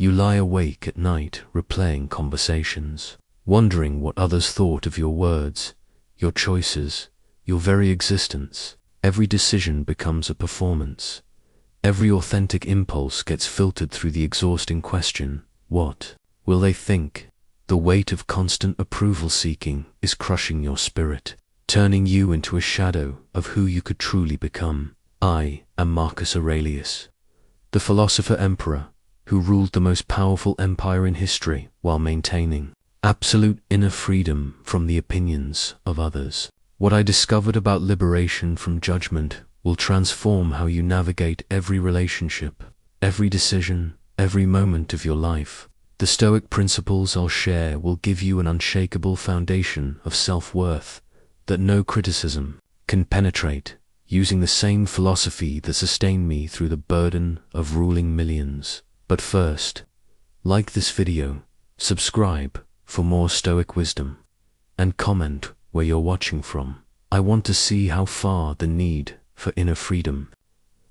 You lie awake at night replaying conversations, wondering what others thought of your words, your choices, your very existence. Every decision becomes a performance. Every authentic impulse gets filtered through the exhausting question, what will they think? The weight of constant approval seeking is crushing your spirit, turning you into a shadow of who you could truly become. I am Marcus Aurelius, the philosopher-emperor who ruled the most powerful empire in history while maintaining absolute inner freedom from the opinions of others. What I discovered about liberation from judgment will transform how you navigate every relationship, every decision, every moment of your life. The Stoic principles I'll share will give you an unshakable foundation of self-worth that no criticism can penetrate, using the same philosophy that sustained me through the burden of ruling millions. But first, like this video, subscribe for more Stoic wisdom, and comment where you're watching from. I want to see how far the need for inner freedom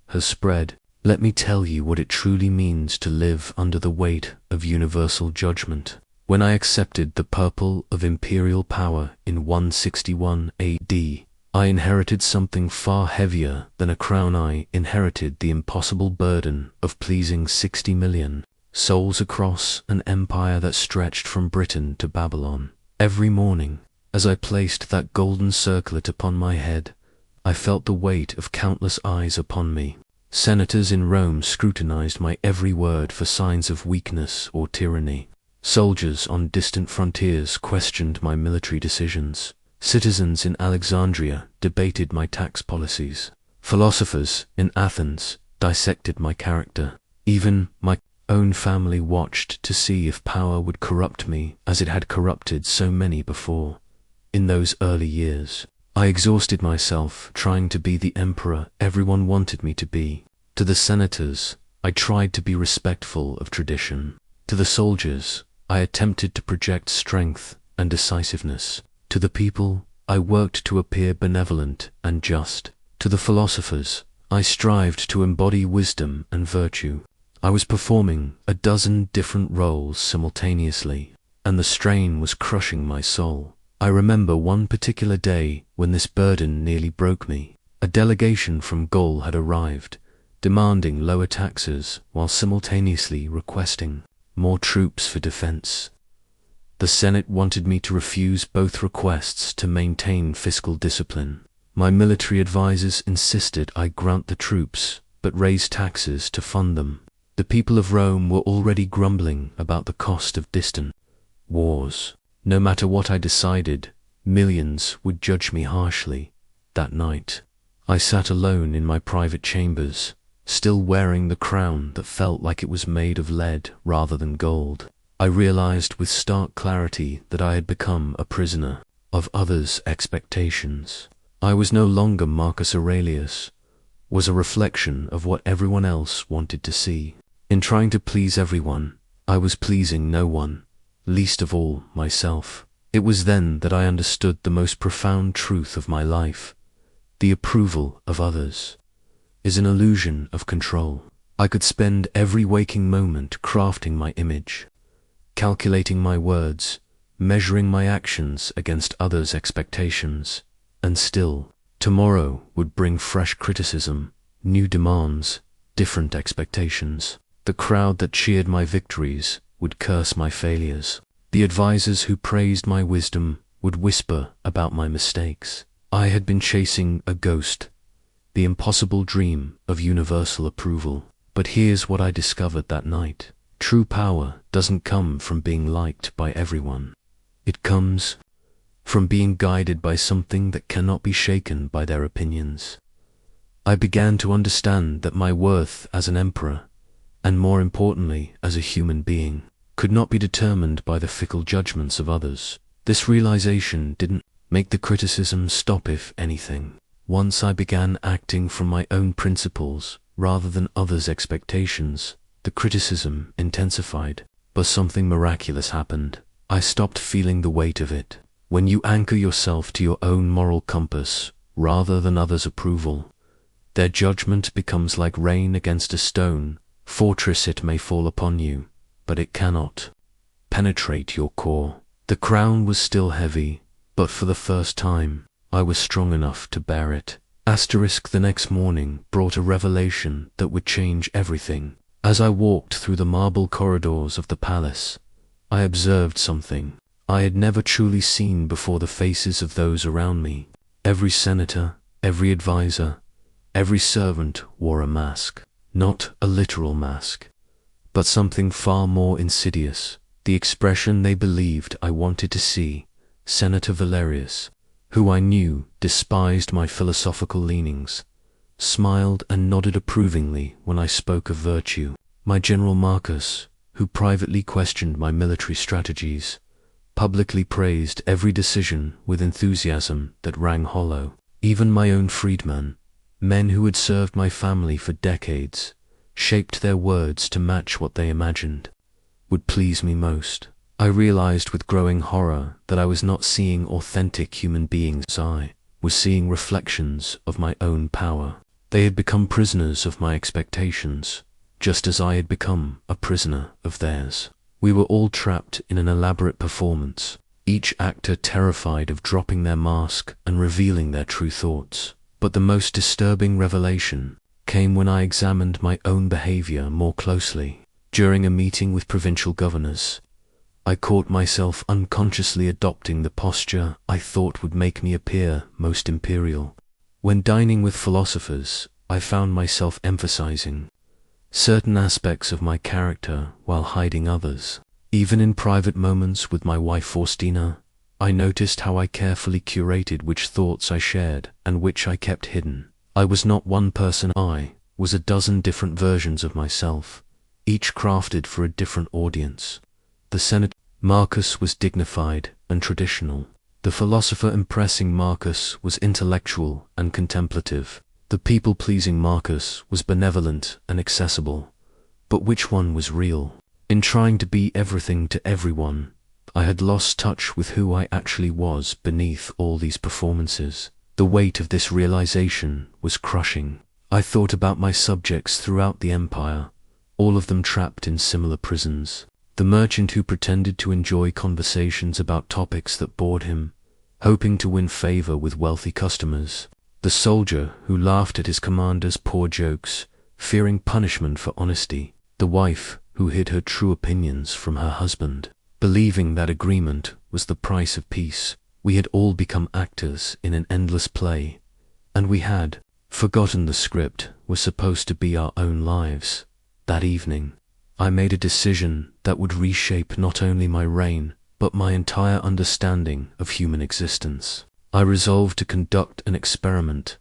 has spread. Let me tell you what it truly means to live under the weight of universal judgment. When I accepted the purple of imperial power in 161 AD, I inherited something far heavier than a crown. I inherited the impossible burden of pleasing 60 million souls across an empire that stretched from Britain to Babylon. Every morning, as I placed that golden circlet upon my head, I felt the weight of countless eyes upon me. Senators in Rome scrutinized my every word for signs of weakness or tyranny. Soldiers on distant frontiers questioned my military decisions. Citizens in Alexandria debated my tax policies. Philosophers in Athens dissected my character. Even my own family watched to see if power would corrupt me as it had corrupted so many before. In those early years, I exhausted myself trying to be the emperor everyone wanted me to be. To the senators, I tried to be respectful of tradition. To the soldiers, I attempted to project strength and decisiveness. To the people, I worked to appear benevolent and just. To the philosophers, I strived to embody wisdom and virtue. I was performing a dozen different roles simultaneously, and the strain was crushing my soul. I remember one particular day when this burden nearly broke me. A delegation from Gaul had arrived, demanding lower taxes while simultaneously requesting more troops for defense. The Senate wanted me to refuse both requests to maintain fiscal discipline. My military advisors insisted I grant the troops, but raise taxes to fund them. The people of Rome were already grumbling about the cost of distant wars. No matter what I decided, millions would judge me harshly. That night, I sat alone in my private chambers, still wearing the crown that felt like it was made of lead rather than gold. I realized with stark clarity that I had become a prisoner of others' expectations. I was no longer Marcus Aurelius, was a reflection of what everyone else wanted to see. In trying to please everyone, I was pleasing no one, least of all myself. It was then that I understood the most profound truth of my life. The approval of others is an illusion of control. I could spend every waking moment crafting my image, calculating my words, measuring my actions against others' expectations, and still, tomorrow would bring fresh criticism, new demands, different expectations. The crowd that cheered my victories would curse my failures. The advisors who praised my wisdom would whisper about my mistakes. I had been chasing a ghost, the impossible dream of universal approval. But here's what I discovered that night. True power doesn't come from being liked by everyone. It comes from being guided by something that cannot be shaken by their opinions. I began to understand that my worth as an emperor, and more importantly as a human being, could not be determined by the fickle judgments of others. This realization didn't make the criticism stop. If anything, once I began acting from my own principles rather than others' expectations, the criticism intensified. But something miraculous happened. I stopped feeling the weight of it. When you anchor yourself to your own moral compass rather than others' approval, their judgment becomes like rain against a stone fortress. It may fall upon you, but it cannot penetrate your core. The crown was still heavy, but for the first time, I was strong enough to bear it. The next morning brought a revelation that would change everything. As I walked through the marble corridors of the palace, I observed something I had never truly seen before: the faces of those around me. Every senator, every advisor, every servant wore a mask. Not a literal mask, but something far more insidious. The expression they believed I wanted to see. Senator Valerius, who I knew despised my philosophical leanings, smiled and nodded approvingly when I spoke of virtue. My General Marcus, who privately questioned my military strategies, publicly praised every decision with enthusiasm that rang hollow. Even my own freedmen, men who had served my family for decades, shaped their words to match what they imagined would please me most. I realized with growing horror that I was not seeing authentic human beings. I was seeing reflections of my own power. They had become prisoners of my expectations, just as I had become a prisoner of theirs. We were all trapped in an elaborate performance, each actor terrified of dropping their mask and revealing their true thoughts. But the most disturbing revelation came when I examined my own behavior more closely. During a meeting with provincial governors, I caught myself unconsciously adopting the posture I thought would make me appear most imperial. When dining with philosophers, I found myself emphasizing certain aspects of my character while hiding others. Even in private moments with my wife Faustina, I noticed how I carefully curated which thoughts I shared and which I kept hidden. I was not one person, I was a dozen different versions of myself, each crafted for a different audience. The Senator Marcus was dignified and traditional. The philosopher impressing Marcus was intellectual and contemplative. The people-pleasing Marcus was benevolent and accessible. But which one was real? In trying to be everything to everyone, I had lost touch with who I actually was beneath all these performances. The weight of this realization was crushing. I thought about my subjects throughout the empire, all of them trapped in similar prisons. The merchant who pretended to enjoy conversations about topics that bored him, hoping to win favor with wealthy customers. The soldier who laughed at his commander's poor jokes, fearing punishment for honesty. The wife who hid her true opinions from her husband, believing that agreement was the price of peace. We had all become actors in an endless play, and we had forgotten the script was supposed to be our own lives. That evening, I made a decision that would reshape not only my reign, but my entire understanding of human existence. I resolved to conduct an experiment.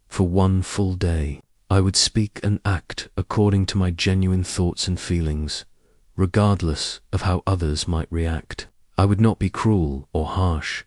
For one full day, I would speak and act according to my genuine thoughts and feelings, regardless of how others might react. I would not be cruel or harsh,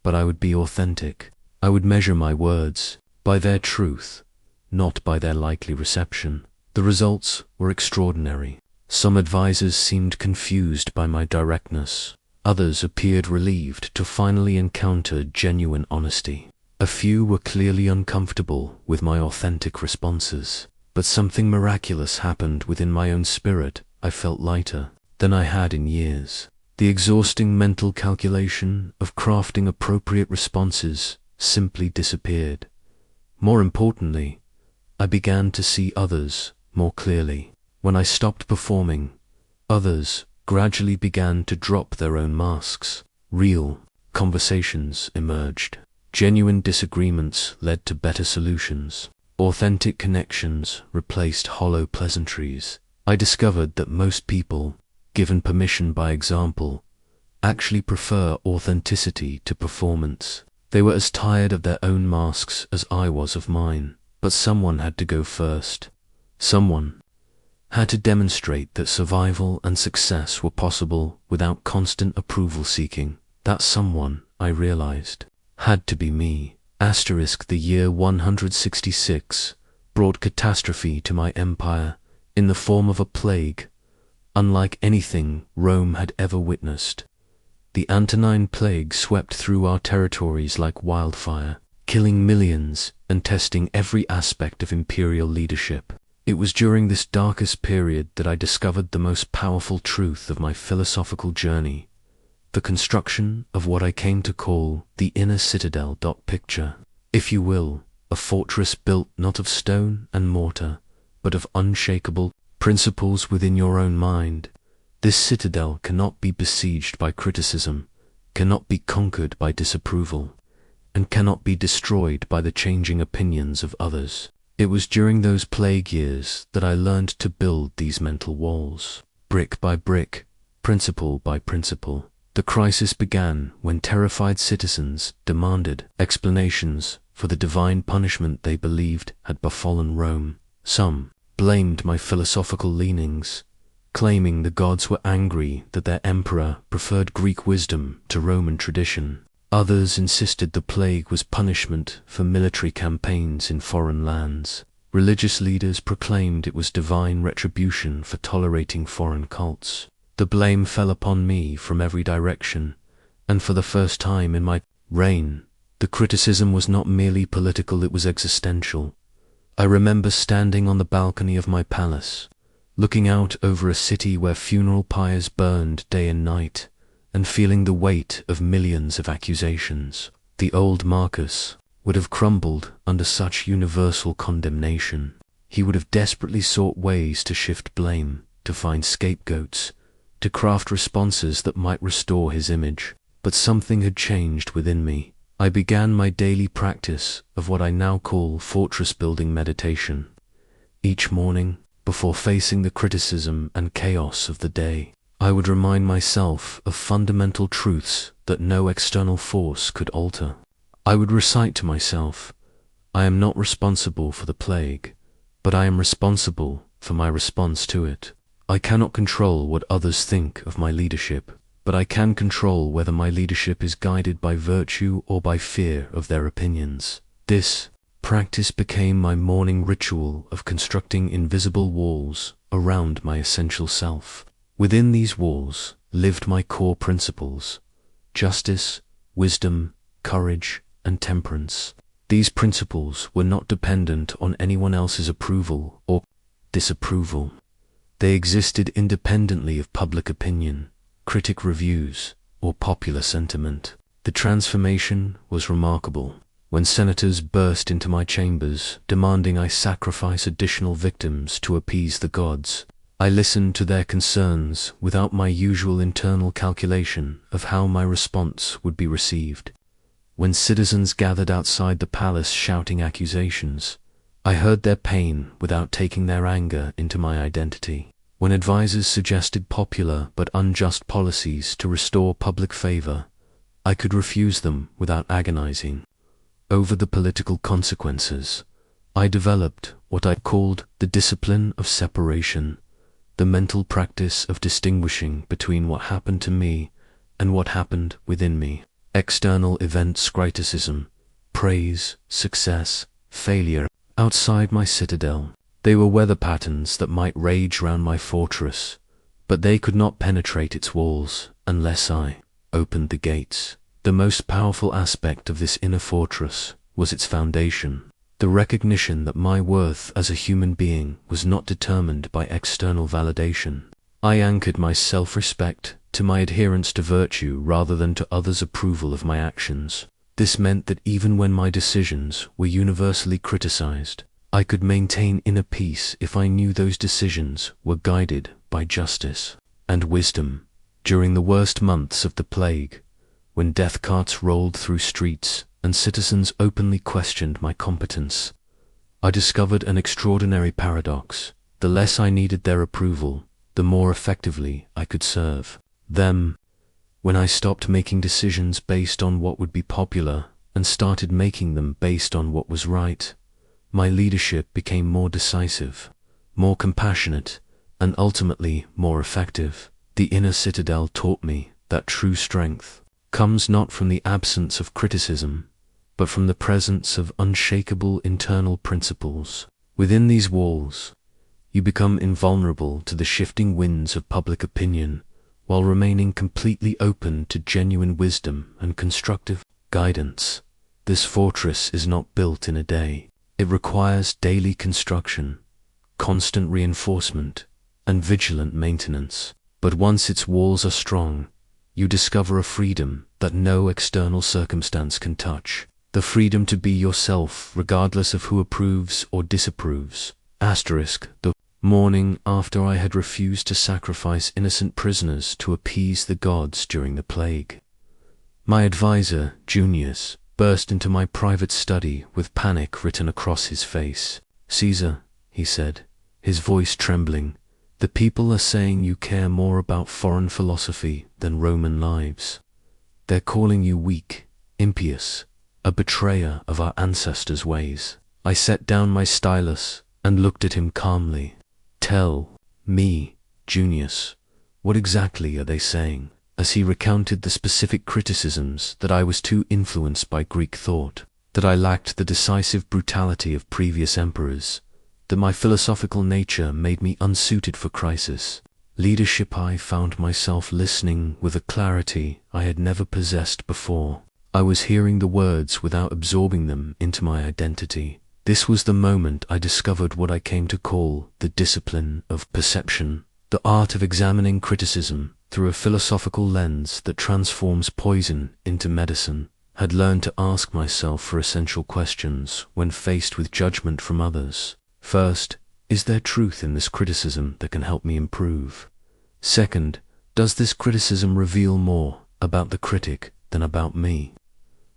but I would be authentic. I would measure my words by their truth, not by their likely reception. The results were extraordinary. Some advisors seemed confused by my directness. Others appeared relieved to finally encounter genuine honesty. A few were clearly uncomfortable with my authentic responses. But something miraculous happened within my own spirit. I felt lighter than I had in years. The exhausting mental calculation of crafting appropriate responses simply disappeared. More importantly, I began to see others more clearly. When I stopped performing, others gradually began to drop their own masks. Real conversations emerged. Genuine disagreements led to better solutions. Authentic connections replaced hollow pleasantries. I discovered that most people, given permission by example, actually prefer authenticity to performance. They were as tired of their own masks as I was of mine. But someone had to go first. Someone had to demonstrate that survival and success were possible without constant approval seeking. That someone, I realized, had to be me. The year 166 brought catastrophe to my empire in the form of a plague, unlike anything Rome had ever witnessed. The Antonine Plague swept through our territories like wildfire, killing millions and testing every aspect of imperial leadership. It was during this darkest period that I discovered the most powerful truth of my philosophical journey, the construction of what I came to call the inner citadel. Picture, if you will, a fortress built not of stone and mortar, but of unshakable principles within your own mind. This citadel cannot be besieged by criticism, cannot be conquered by disapproval, and cannot be destroyed by the changing opinions of others. It was during those plague years that I learned to build these mental walls, brick by brick, principle by principle. The crisis began when terrified citizens demanded explanations for the divine punishment they believed had befallen Rome. Some blamed my philosophical leanings, claiming the gods were angry that their emperor preferred Greek wisdom to Roman tradition. Others insisted the plague was punishment for military campaigns in foreign lands. Religious leaders proclaimed it was divine retribution for tolerating foreign cults. The blame fell upon me from every direction, and for the first time in my reign, the criticism was not merely political, it was existential. I remember standing on the balcony of my palace, looking out over a city where funeral pyres burned day and night, and feeling the weight of millions of accusations. The old Marcus would have crumbled under such universal condemnation. He would have desperately sought ways to shift blame, to find scapegoats, to craft responses that might restore his image. But something had changed within me. I began my daily practice of what I now call fortress-building meditation. Each morning, before facing the criticism and chaos of the day, I would remind myself of fundamental truths that no external force could alter. I would recite to myself, I am not responsible for the plague, but I am responsible for my response to it. I cannot control what others think of my leadership, but I can control whether my leadership is guided by virtue or by fear of their opinions. This practice became my morning ritual of constructing invisible walls around my essential self. Within these walls lived my core principles: justice, wisdom, courage, and temperance. These principles were not dependent on anyone else's approval or disapproval. They existed independently of public opinion, critic reviews, or popular sentiment. The transformation was remarkable. When senators burst into my chambers, demanding I sacrifice additional victims to appease the gods, I listened to their concerns without my usual internal calculation of how my response would be received. When citizens gathered outside the palace shouting accusations, I heard their pain without taking their anger into my identity. When advisors suggested popular but unjust policies to restore public favor, I could refuse them without agonizing over the political consequences. I developed what I called the discipline of separation, the mental practice of distinguishing between what happened to me and what happened within me. External events, criticism, praise, success, failure, outside my citadel. They were weather patterns that might rage round my fortress, but they could not penetrate its walls unless I opened the gates. The most powerful aspect of this inner fortress was its foundation, the recognition that my worth as a human being was not determined by external validation. I anchored my self-respect to my adherence to virtue rather than to others' approval of my actions. This meant that even when my decisions were universally criticized, I could maintain inner peace if I knew those decisions were guided by justice and wisdom. During the worst months of the plague, when death carts rolled through streets and citizens openly questioned my competence, I discovered an extraordinary paradox. The less I needed their approval, the more effectively I could serve them. When I stopped making decisions based on what would be popular and started making them based on what was right, my leadership became more decisive, more compassionate, and ultimately more effective. The inner citadel taught me that true strength comes not from the absence of criticism, but from the presence of unshakable internal principles. Within these walls, you become invulnerable to the shifting winds of public opinion, while remaining completely open to genuine wisdom and constructive guidance. This fortress is not built in a day. It requires daily construction, constant reinforcement, and vigilant maintenance. But once its walls are strong, you discover a freedom that no external circumstance can touch. The freedom to be yourself regardless of who approves or disapproves. The morning after I had refused to sacrifice innocent prisoners to appease the gods during the plague, my advisor, Junius, burst into my private study with panic written across his face. "Caesar," he said, his voice trembling, "the people are saying you care more about foreign philosophy than Roman lives. They're calling you weak, impious, a betrayer of our ancestors' ways." I set down my stylus and looked at him calmly. "Tell me, Junius, what exactly are they saying?" As he recounted the specific criticisms that I was too influenced by Greek thought, that I lacked the decisive brutality of previous emperors, that my philosophical nature made me unsuited for crisis. Leadership. I found myself listening with a clarity I had never possessed before. I was hearing the words without absorbing them into my identity. This was the moment I discovered what I came to call the discipline of perception, the art of examining criticism through a philosophical lens that transforms poison into medicine. Had learned to ask myself for essential questions when faced with judgment from others. First, is there truth in this criticism that can help me improve? Second, does this criticism reveal more about the critic than about me?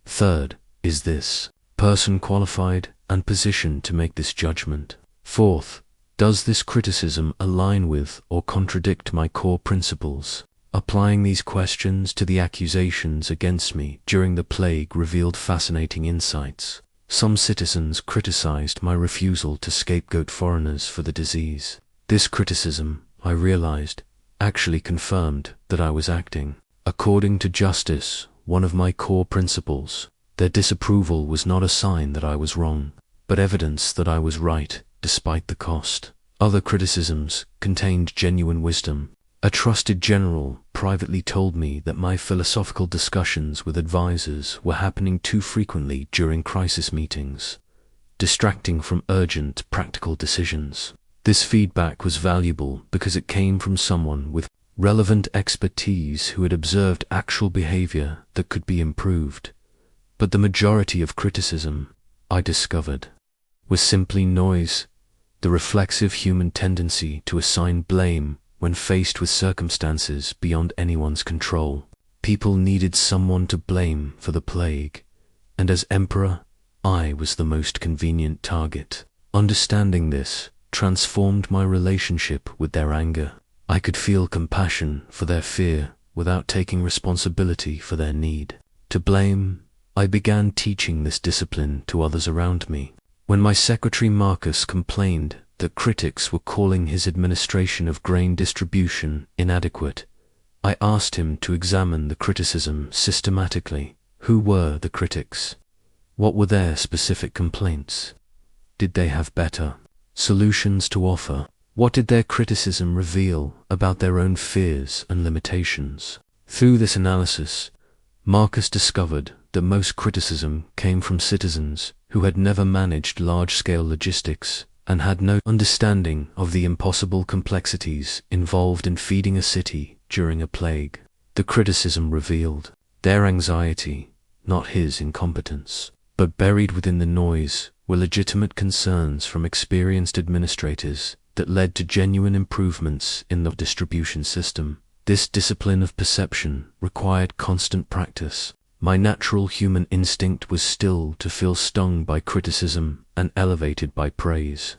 Third, is this person qualified and positioned to make this judgment? Fourth, does this criticism align with or contradict my core principles? Applying these questions to the accusations against me during the plague revealed fascinating insights. Some citizens criticized my refusal to scapegoat foreigners for the disease. This criticism, I realized, actually confirmed that I was acting according to justice, one of my core principles. Their disapproval was not a sign that I was wrong, but evidence that I was right, despite the cost. Other criticisms contained genuine wisdom. A trusted general privately told me that my philosophical discussions with advisors were happening too frequently during crisis meetings, distracting from urgent, practical decisions. This feedback was valuable because it came from someone with relevant expertise who had observed actual behavior that could be improved. But the majority of criticism, I discovered, was simply noise, the reflexive human tendency to assign blame when faced with circumstances beyond anyone's control. People needed someone to blame for the plague, and as emperor, I was the most convenient target. Understanding this transformed my relationship with their anger. I could feel compassion for their fear without taking responsibility for their need to blame. I began teaching this discipline to others around me. When my secretary Marcus complained that critics were calling his administration of grain distribution inadequate, I asked him to examine the criticism systematically. Who were the critics? What were their specific complaints? Did they have better solutions to offer? What did their criticism reveal about their own fears and limitations? Through this analysis, Marcus discovered that most criticism came from citizens who had never managed large-scale logistics and had no understanding of the impossible complexities involved in feeding a city during a plague. The criticism revealed their anxiety, not his incompetence. But buried within the noise were legitimate concerns from experienced administrators that led to genuine improvements in the distribution system. This discipline of perception required constant practice. My natural human instinct was still to feel stung by criticism and elevated by praise.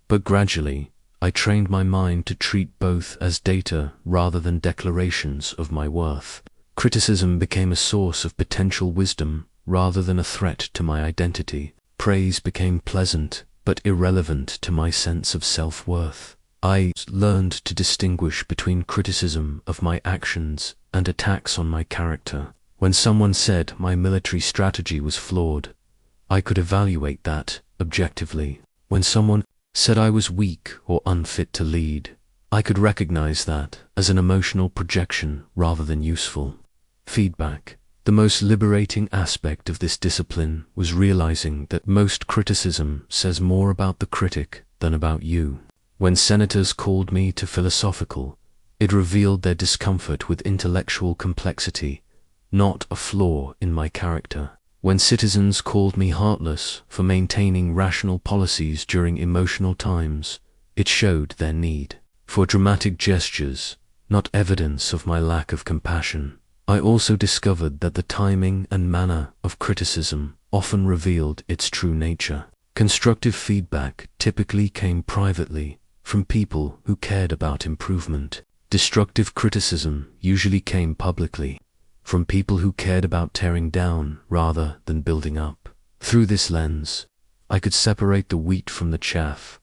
But gradually, I trained my mind to treat both as data rather than declarations of my worth. Criticism became a source of potential wisdom rather than a threat to my identity. Praise became pleasant but irrelevant to my sense of self-worth. I learned to distinguish between criticism of my actions and attacks on my character. When someone said my military strategy was flawed, I could evaluate that objectively. When someone said I was weak or unfit to lead, I could recognize that as an emotional projection rather than useful feedback. The most liberating aspect of this discipline was realizing that most criticism says more about the critic than about you. When senators called me to philosophical, it revealed their discomfort with intellectual complexity, not a flaw in my character. When citizens called me heartless for maintaining rational policies during emotional times, it showed their need for dramatic gestures, not evidence of my lack of compassion. I also discovered that the timing and manner of criticism often revealed its true nature. Constructive feedback typically came privately from people who cared about improvement. Destructive criticism usually came publicly from people who cared about tearing down rather than building up. Through this lens, I could separate the wheat from the chaff,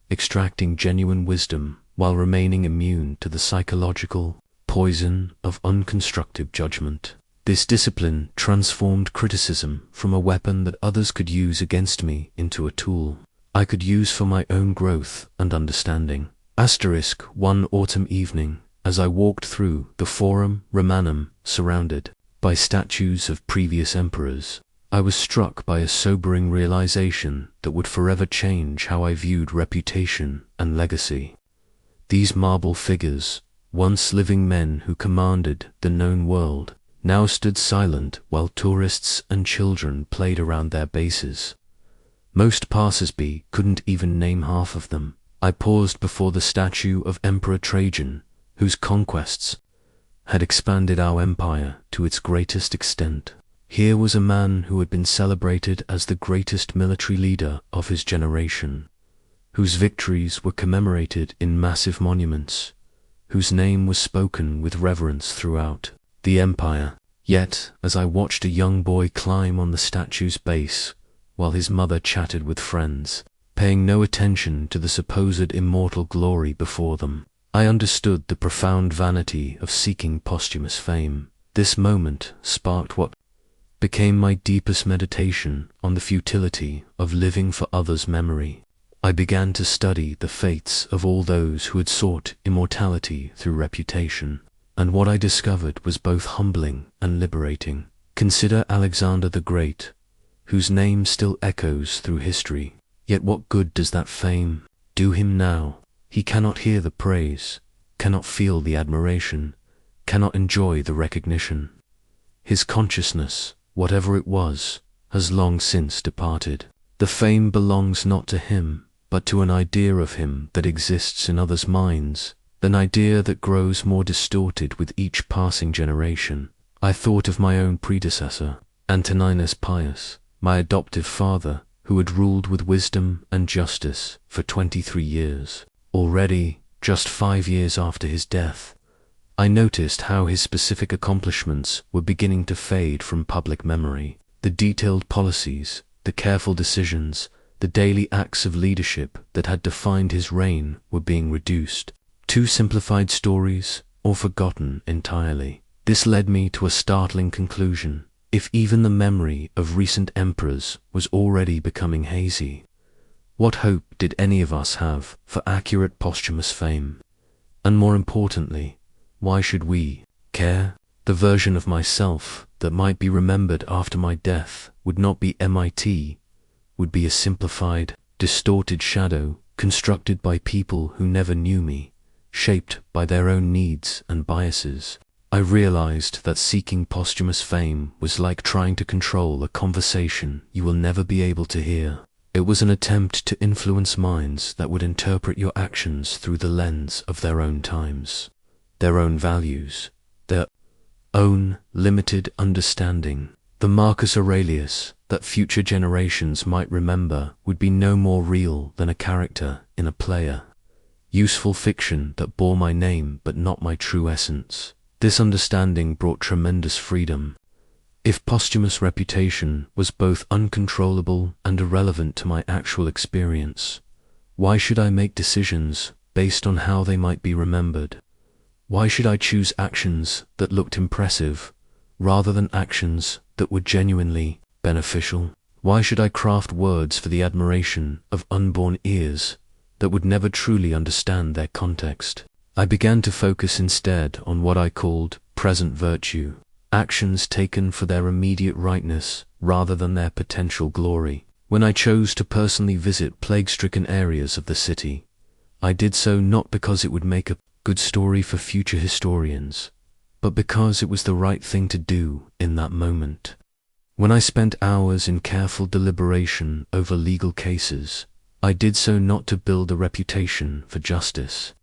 extracting genuine wisdom while remaining immune to the psychological poison of unconstructive judgment. This discipline transformed criticism from a weapon that others could use against me into a tool I could use for my own growth and understanding. One autumn evening, as I walked through the Forum Romanum surrounded by statues of previous emperors, I was struck by a sobering realization that would forever change how I viewed reputation and legacy. These marble figures, once living men who commanded the known world, now stood silent while tourists and children played around their bases. Most passers-by couldn't even name half of them. I paused before the statue of Emperor Trajan, whose conquests had expanded our empire to its greatest extent. Here was a man who had been celebrated as the greatest military leader of his generation, whose victories were commemorated in massive monuments, whose name was spoken with reverence throughout the empire. Yet, as I watched a young boy climb on the statue's base while his mother chatted with friends, paying no attention to the supposed immortal glory before them, I understood the profound vanity of seeking posthumous fame. This moment sparked what became my deepest meditation on the futility of living for others' memory. I began to study the fates of all those who had sought immortality through reputation, and what I discovered was both humbling and liberating. Consider Alexander the Great, whose name still echoes through history. Yet what good does that fame do him now? He cannot hear the praise, cannot feel the admiration, cannot enjoy the recognition. His consciousness, whatever it was, has long since departed. The fame belongs not to him, but to an idea of him that exists in others' minds, an idea that grows more distorted with each passing generation. I thought of my own predecessor, Antoninus Pius, my adoptive father, who had ruled with wisdom and justice for 23 years. Already, just 5 years after his death, I noticed how his specific accomplishments were beginning to fade from public memory. The detailed policies, the careful decisions, the daily acts of leadership that had defined his reign were being reduced to simplified stories or forgotten entirely. This led me to a startling conclusion. If even the memory of recent emperors was already becoming hazy, what hope did any of us have for accurate posthumous fame? And more importantly, why should we care? The version of myself that might be remembered after my death would not be MIT, would be a simplified, distorted shadow constructed by people who never knew me, shaped by their own needs and biases. I realized that seeking posthumous fame was like trying to control a conversation you will never be able to hear. It was an attempt to influence minds that would interpret your actions through the lens of their own times, their own values, their own limited understanding. The Marcus Aurelius that future generations might remember would be no more real than a character in a play, useful fiction that bore my name but not my true essence. This understanding brought tremendous freedom. If posthumous reputation was both uncontrollable and irrelevant to my actual experience, why should I make decisions based on how they might be remembered? Why should I choose actions that looked impressive rather than actions that were genuinely beneficial? Why should I craft words for the admiration of unborn ears that would never truly understand their context? I began to focus instead on what I called present virtue, actions taken for their immediate rightness rather than their potential glory. When I chose to personally visit plague-stricken areas of the city, I did so not because it would make a good story for future historians, but because it was the right thing to do in that moment. When I spent hours in careful deliberation over legal cases, I did so not to build a reputation for justice,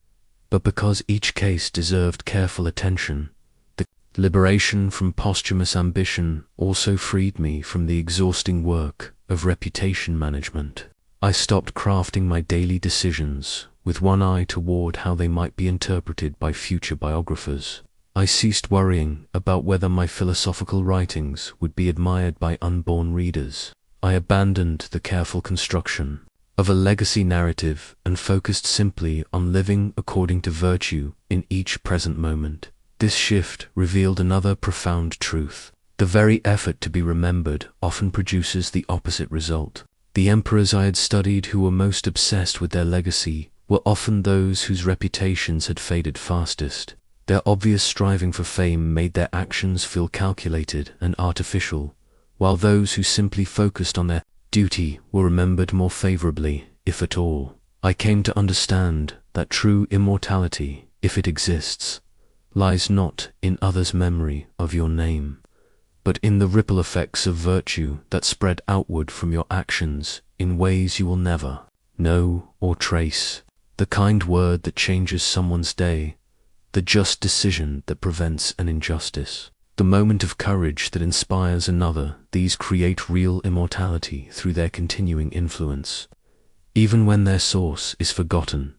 but because each case deserved careful attention. The liberation from posthumous ambition also freed me from the exhausting work of reputation management. I stopped crafting my daily decisions with one eye toward how they might be interpreted by future biographers. I ceased worrying about whether my philosophical writings would be admired by unborn readers. I abandoned the careful construction of a legacy narrative and focused simply on living according to virtue in each present moment. This shift revealed another profound truth. The very effort to be remembered often produces the opposite result. The emperors I had studied who were most obsessed with their legacy were often those whose reputations had faded fastest. Their obvious striving for fame made their actions feel calculated and artificial, while those who simply focused on their duty were remembered more favorably, if at all. I came to understand that true immortality, if it exists, lies not in others' memory of your name, but in the ripple effects of virtue that spread outward from your actions in ways you will never know or trace. The kind word that changes someone's day, the just decision that prevents an injustice, the moment of courage that inspires another, these create real immortality through their continuing influence, even when their source is forgotten.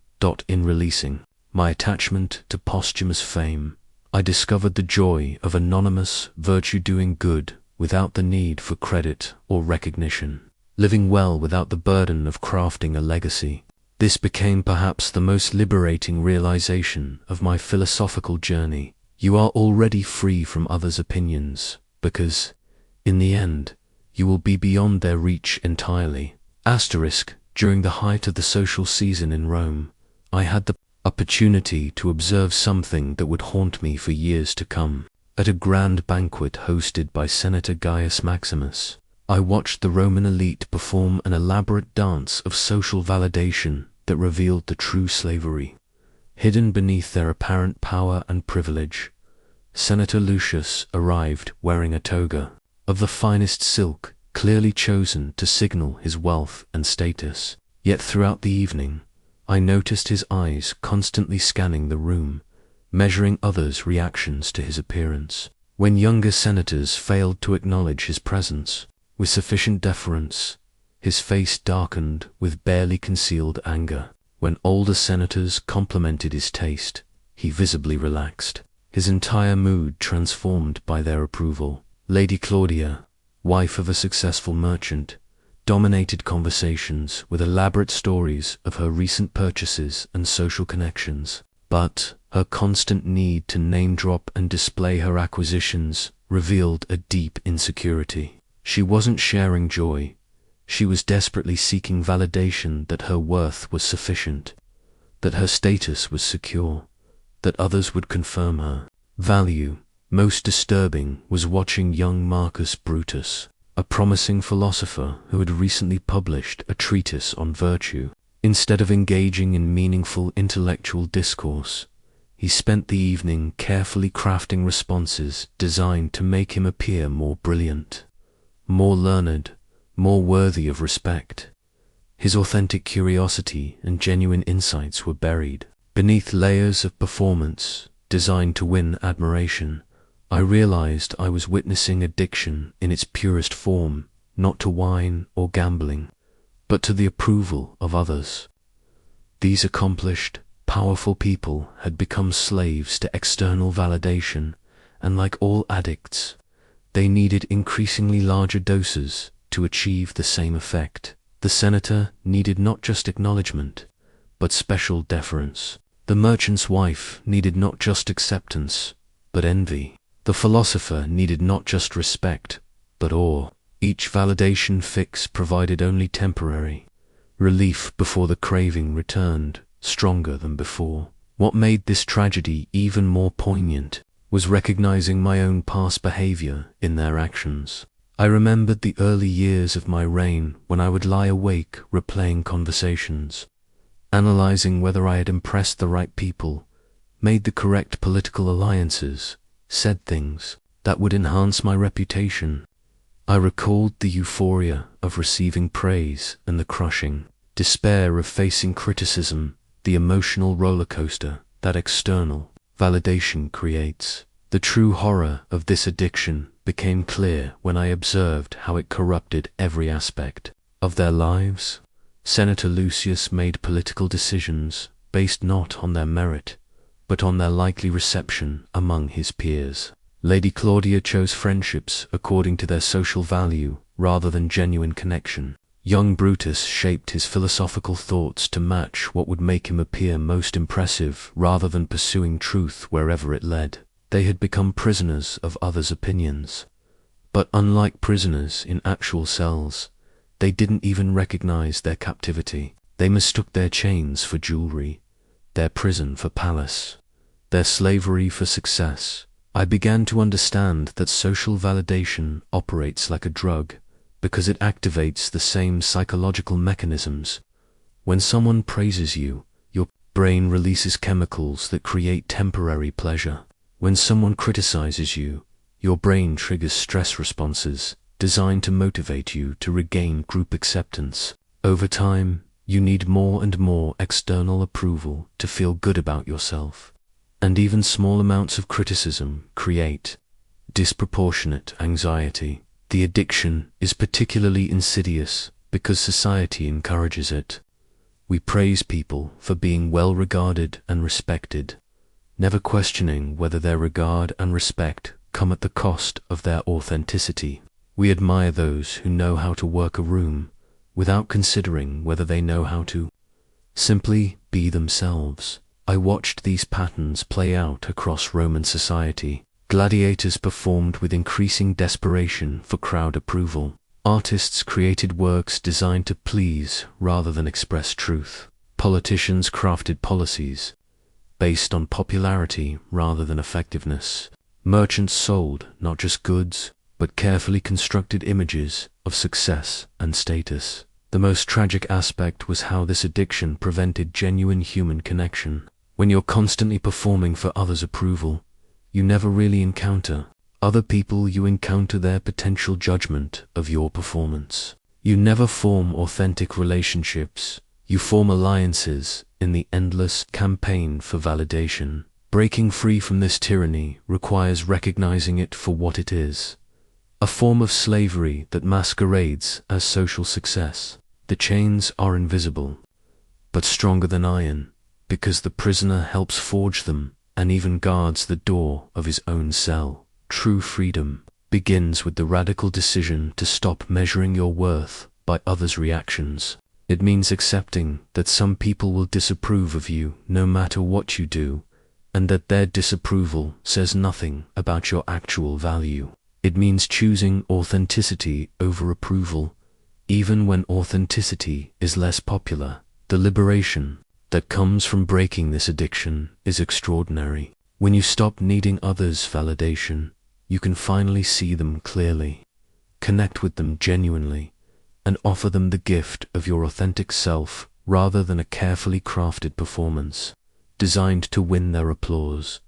In releasing my attachment to posthumous fame, I discovered the joy of anonymous virtue doing good without the need for credit or recognition, living well without the burden of crafting a legacy. This became perhaps the most liberating realization of my philosophical journey. You are already free from others' opinions, because, in the end, you will be beyond their reach entirely. During the height of the social season in Rome, I had the opportunity to observe something that would haunt me for years to come. At a grand banquet hosted by Senator Gaius Maximus, I watched the Roman elite perform an elaborate dance of social validation that revealed the true slavery hidden beneath their apparent power and privilege. Senator Lucius arrived wearing a toga of the finest silk, clearly chosen to signal his wealth and status. Yet throughout the evening, I noticed his eyes constantly scanning the room, measuring others' reactions to his appearance. When younger senators failed to acknowledge his presence with sufficient deference, his face darkened with barely concealed anger. When older senators complimented his taste, he visibly relaxed, his entire mood transformed by their approval. Lady Claudia, wife of a successful merchant, dominated conversations with elaborate stories of her recent purchases and social connections. But her constant need to name-drop and display her acquisitions revealed a deep insecurity. She wasn't sharing joy. She was desperately seeking validation that her worth was sufficient, that her status was secure, that others would confirm her value. Most disturbing was watching young Marcus Brutus, a promising philosopher who had recently published a treatise on virtue. Instead of engaging in meaningful intellectual discourse, he spent the evening carefully crafting responses designed to make him appear more brilliant, more learned, more worthy of respect. His authentic curiosity and genuine insights were buried beneath layers of performance designed to win admiration. I realized I was witnessing addiction in its purest form, not to wine or gambling, but to the approval of others. These accomplished, powerful people had become slaves to external validation, and like all addicts, they needed increasingly larger doses to achieve the same effect. The senator needed not just acknowledgement, but special deference. The merchant's wife needed not just acceptance, but envy. The philosopher needed not just respect, but awe. Each validation fix provided only temporary relief before the craving returned, stronger than before. What made this tragedy even more poignant was recognizing my own past behavior in their actions. I remembered the early years of my reign when I would lie awake replaying conversations, analyzing whether I had impressed the right people, made the correct political alliances, said things that would enhance my reputation. I recalled the euphoria of receiving praise and the crushing despair of facing criticism, the emotional roller coaster that external validation creates. The true horror of this addiction became clear when I observed how it corrupted every aspect of their lives. Senator Lucius made political decisions based not on their merit, but on their likely reception among his peers. Lady Claudia chose friendships according to their social value rather than genuine connection. Young Brutus shaped his philosophical thoughts to match what would make him appear most impressive rather than pursuing truth wherever it led. They had become prisoners of others' opinions. But unlike prisoners in actual cells, they didn't even recognize their captivity. They mistook their chains for jewelry, their prison for palace, their slavery for success. I began to understand that social validation operates like a drug because it activates the same psychological mechanisms. When someone praises you, your brain releases chemicals that create temporary pleasure. When someone criticizes you, your brain triggers stress responses designed to motivate you to regain group acceptance. Over time, you need more and more external approval to feel good about yourself. And even small amounts of criticism create disproportionate anxiety. The addiction is particularly insidious because society encourages it. We praise people for being well regarded and respected, never questioning whether their regard and respect come at the cost of their authenticity. We admire those who know how to work a room without considering whether they know how to simply be themselves. I watched these patterns play out across Roman society. Gladiators performed with increasing desperation for crowd approval. Artists created works designed to please rather than express truth. Politicians crafted policies based on popularity rather than effectiveness. Merchants sold not just goods, but carefully constructed images of success and status. The most tragic aspect was how this addiction prevented genuine human connection. When you're constantly performing for others' approval, you never really encounter other people. You encounter their potential judgment of your performance. You never form authentic relationships. You form alliances in the endless campaign for validation. Breaking free from this tyranny requires recognizing it for what it is, a form of slavery that masquerades as social success. The chains are invisible, but stronger than iron, because the prisoner helps forge them and even guards the door of his own cell. True freedom begins with the radical decision to stop measuring your worth by others' reactions. It means accepting that some people will disapprove of you no matter what you do, and that their disapproval says nothing about your actual value. It means choosing authenticity over approval, even when authenticity is less popular. The liberation that comes from breaking this addiction is extraordinary. When you stop needing others' validation, you can finally see them clearly, connect with them genuinely, and offer them the gift of your authentic self rather than a carefully crafted performance designed to win their applause.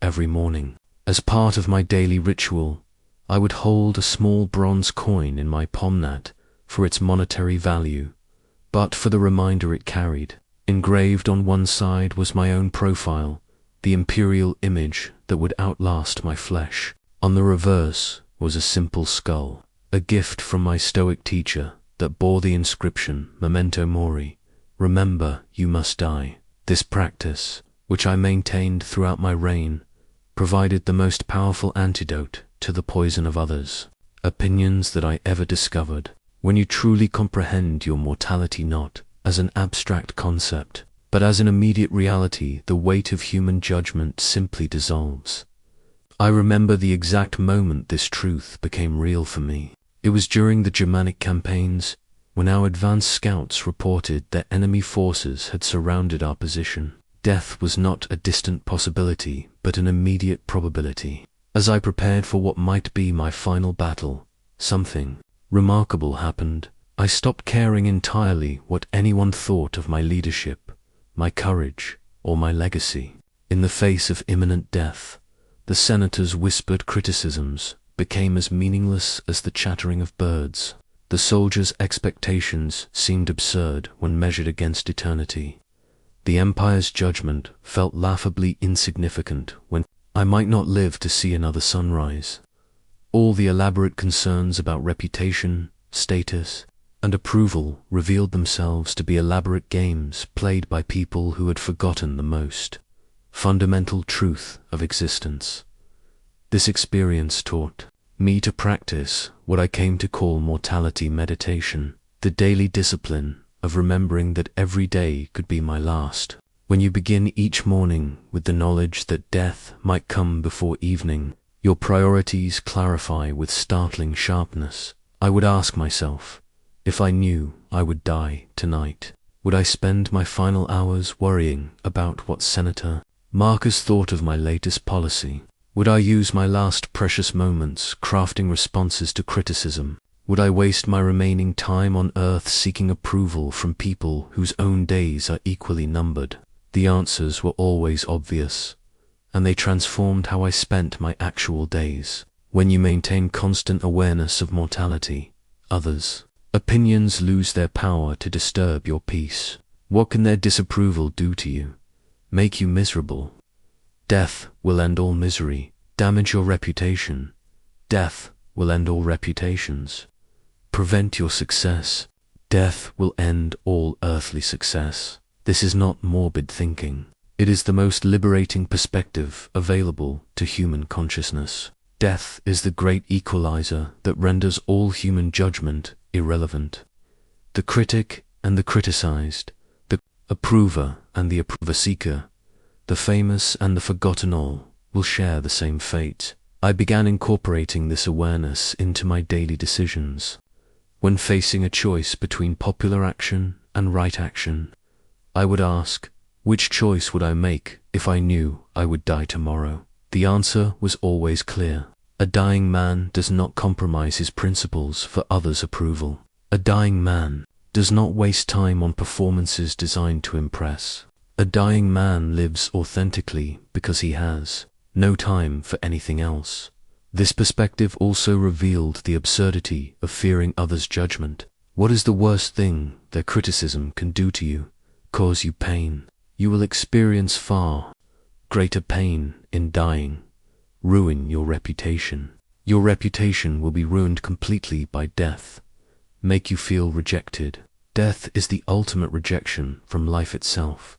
Every morning, as part of my daily ritual, I would hold a small bronze coin in my pomnat for its monetary value, but for the reminder it carried. Engraved on one side was my own profile, the imperial image that would outlast my flesh. On the reverse was a simple skull, a gift from my Stoic teacher that bore the inscription Memento Mori, remember you must die. This practice, which I maintained throughout my reign, provided the most powerful antidote to the poison of others' opinions that I ever discovered. When you truly comprehend your mortality not as an abstract concept, but as an immediate reality, the weight of human judgment simply dissolves. I remember the exact moment this truth became real for me. It was during the Germanic campaigns, when our advanced scouts reported that enemy forces had surrounded our position. Death was not a distant possibility, but an immediate probability. As I prepared for what might be my final battle, something remarkable happened. I stopped caring entirely what anyone thought of my leadership, my courage, or my legacy. In the face of imminent death, the senator's whispered criticisms became as meaningless as the chattering of birds. The soldier's expectations seemed absurd when measured against eternity. The empire's judgment felt laughably insignificant when I might not live to see another sunrise. All the elaborate concerns about reputation, status, and approval revealed themselves to be elaborate games played by people who had forgotten the most fundamental truth of existence. This experience taught me to practice what I came to call mortality meditation, the daily discipline of remembering that every day could be my last. When you begin each morning with the knowledge that death might come before evening, your priorities clarify with startling sharpness. I would ask myself, if I knew I would die tonight, would I spend my final hours worrying about what Senator Marcus thought of my latest policy? Would I use my last precious moments crafting responses to criticism? Would I waste my remaining time on earth seeking approval from people whose own days are equally numbered? The answers were always obvious, and they transformed how I spent my actual days. When you maintain constant awareness of mortality, others' opinions lose their power to disturb your peace. What can their disapproval do to you? Make you miserable. Death will end all misery. Damage your reputation. Death will end all reputations. Prevent your success. Death will end all earthly success. This is not morbid thinking. It is the most liberating perspective available to human consciousness. Death is the great equalizer that renders all human judgment irrelevant. The critic and the criticized, the approver and the approver seeker, the famous and the forgotten all will share the same fate. I began incorporating this awareness into my daily decisions. When facing a choice between popular action and right action, I would ask, which choice would I make if I knew I would die tomorrow? The answer was always clear. A dying man does not compromise his principles for others' approval. A dying man does not waste time on performances designed to impress. A dying man lives authentically because he has no time for anything else. This perspective also revealed the absurdity of fearing others' judgment. What is the worst thing their criticism can do to you? Cause you pain. You will experience far greater pain in dying. Ruin your reputation. Your reputation will be ruined completely by death. Make you feel rejected. Death is the ultimate rejection from life itself.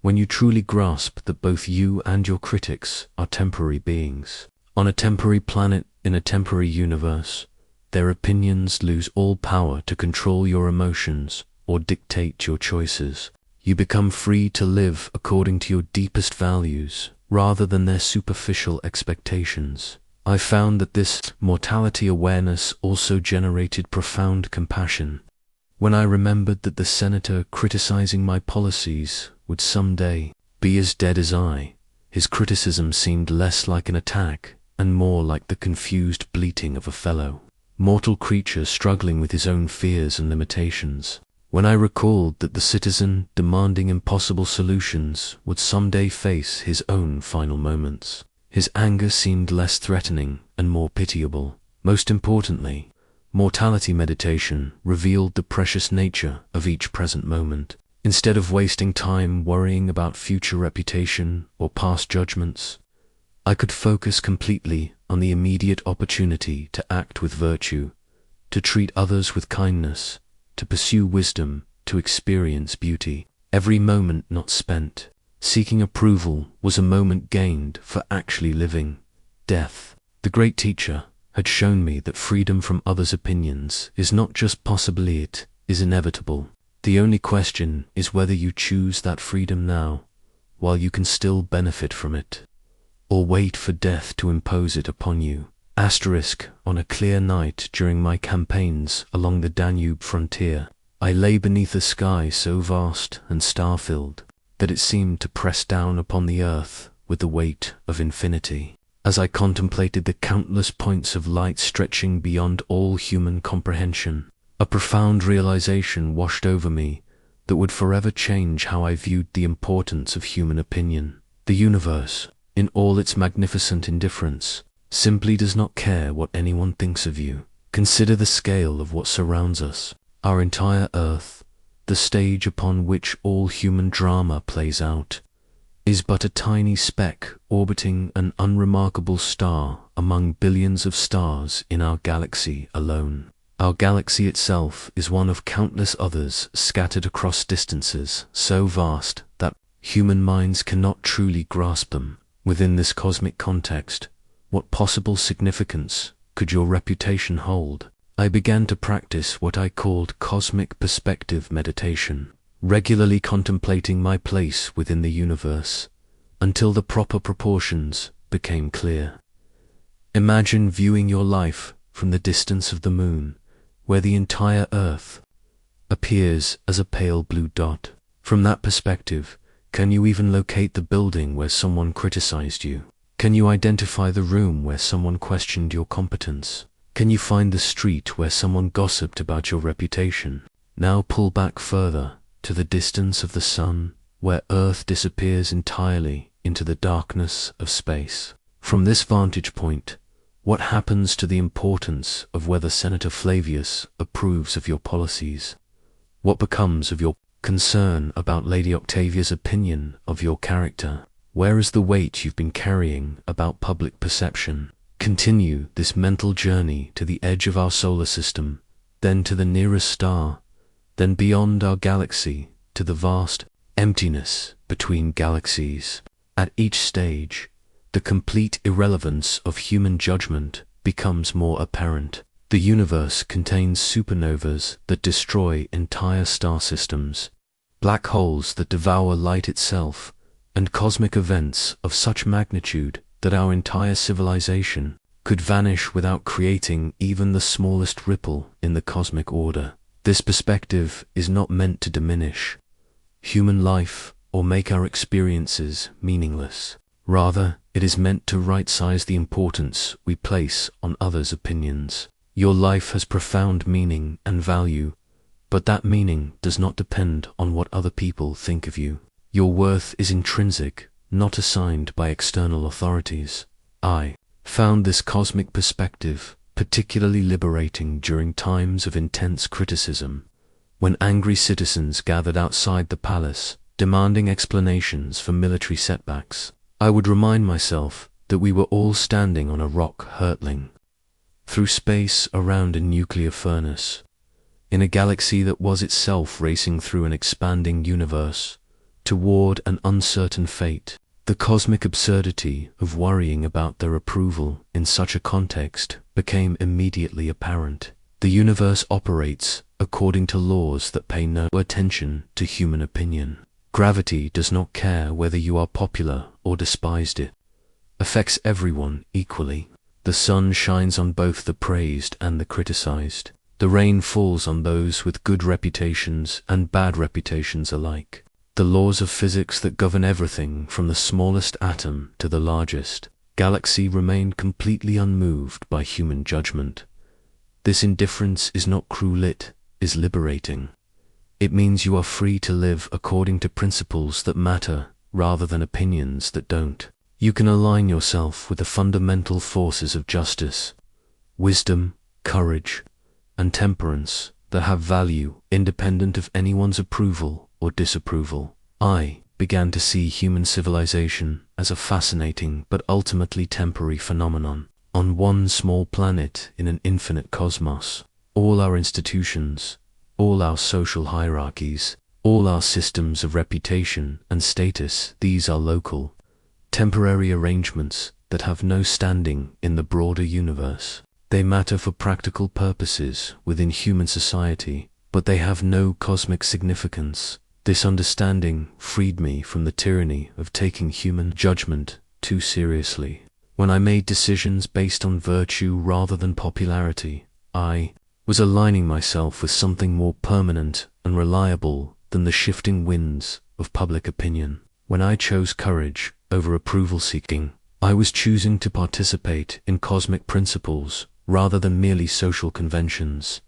When you truly grasp that both you and your critics are temporary beings, on a temporary planet in a temporary universe, their opinions lose all power to control your emotions or dictate your choices. You become free to live according to your deepest values rather than their superficial expectations. I found that this mortality awareness also generated profound compassion. When I remembered that the senator criticizing my policies would someday be as dead as I, his criticism seemed less like an attack and more like the confused bleating of a fellow mortal creature struggling with his own fears and limitations. When I recalled that the citizen demanding impossible solutions would someday face his own final moments, his anger seemed less threatening and more pitiable. Most importantly, mortality meditation revealed the precious nature of each present moment. Instead of wasting time worrying about future reputation or past judgments, I could focus completely on the immediate opportunity to act with virtue, to treat others with kindness, to pursue wisdom, to experience beauty. Every moment not spent seeking approval was a moment gained for actually living. Death, the great teacher, had shown me that freedom from others' opinions is not just possible, it is inevitable. The only question is whether you choose that freedom now, while you can still benefit from it, or wait for death to impose it upon you. On a clear night during my campaigns along the Danube frontier, I lay beneath a sky so vast and star-filled that it seemed to press down upon the earth with the weight of infinity. As I contemplated the countless points of light stretching beyond all human comprehension, A profound realization washed over me that would forever change how I viewed the importance of human opinion. The universe, in all its magnificent indifference, simply does not care what anyone thinks of you. Consider the scale of what surrounds us. Our entire earth, the stage upon which all human drama plays out, is but a tiny speck orbiting an unremarkable star among billions of stars in our galaxy alone. Our galaxy itself is one of countless others scattered across distances so vast that human minds cannot truly grasp them. Within this cosmic context, what possible significance could your reputation hold? I began to practice what I called cosmic perspective meditation, regularly contemplating my place within the universe until the proper proportions became clear. Imagine viewing your life from the distance of the moon, where the entire earth appears as a pale blue dot. From that perspective, can you even locate the building where someone criticized you? Can you identify the room where someone questioned your competence? Can you find the street where someone gossiped about your reputation? Now pull back further to the distance of the sun, where Earth disappears entirely into the darkness of space. From this vantage point, what happens to the importance of whether Senator Flavius approves of your policies? What becomes of your concern about Lady Octavia's opinion of your character? Where is the weight you've been carrying about public perception? Continue this mental journey to the edge of our solar system, then to the nearest star, then beyond our galaxy to the vast emptiness between galaxies. At each stage, the complete irrelevance of human judgment becomes more apparent. The universe contains supernovas that destroy entire star systems, black holes that devour light itself, and cosmic events of such magnitude that our entire civilization could vanish without creating even the smallest ripple in the cosmic order. This perspective is not meant to diminish human life or make our experiences meaningless. Rather, it is meant to right-size the importance we place on others' opinions. Your life has profound meaning and value, but that meaning does not depend on what other people think of you. Your worth is intrinsic, not assigned by external authorities. I found this cosmic perspective particularly liberating during times of intense criticism, when angry citizens gathered outside the palace, demanding explanations for military setbacks. I would remind myself that we were all standing on a rock hurtling through space around a nuclear furnace, in a galaxy that was itself racing through an expanding universe toward an uncertain fate. The cosmic absurdity of worrying about their approval in such a context became immediately apparent. The universe operates according to laws that pay no attention to human opinion. Gravity does not care whether you are popular or despised. It affects everyone equally. The sun shines on both the praised and the criticized. The rain falls on those with good reputations and bad reputations alike. The laws of physics that govern everything from the smallest atom to the largest galaxy remain completely unmoved by human judgment. This indifference is not cruel, it is liberating. It means you are free to live according to principles that matter rather than opinions that don't. You can align yourself with the fundamental forces of justice, wisdom, courage, and temperance that have value independent of anyone's approval or disapproval. I began to see human civilization as a fascinating but ultimately temporary phenomenon. On one small planet in an infinite cosmos, all our institutions, all our social hierarchies, all our systems of reputation and status, these are local, temporary arrangements that have no standing in the broader universe. They matter for practical purposes within human society, but they have no cosmic significance. This understanding freed me from the tyranny of taking human judgment too seriously. When I made decisions based on virtue rather than popularity, I was aligning myself with something more permanent and reliable than the shifting winds of public opinion. When I chose courage over approval seeking, I was choosing to participate in cosmic principles rather than merely social conventions.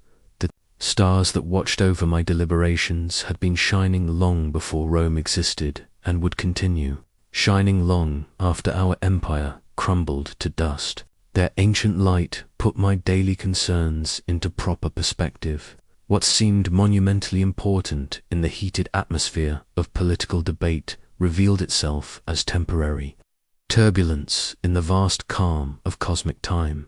Stars that watched over my deliberations had been shining long before Rome existed and would continue, shining long after our empire crumbled to dust. Their ancient light put my daily concerns into proper perspective. What seemed monumentally important in the heated atmosphere of political debate revealed itself as temporary turbulence in the vast calm of cosmic time.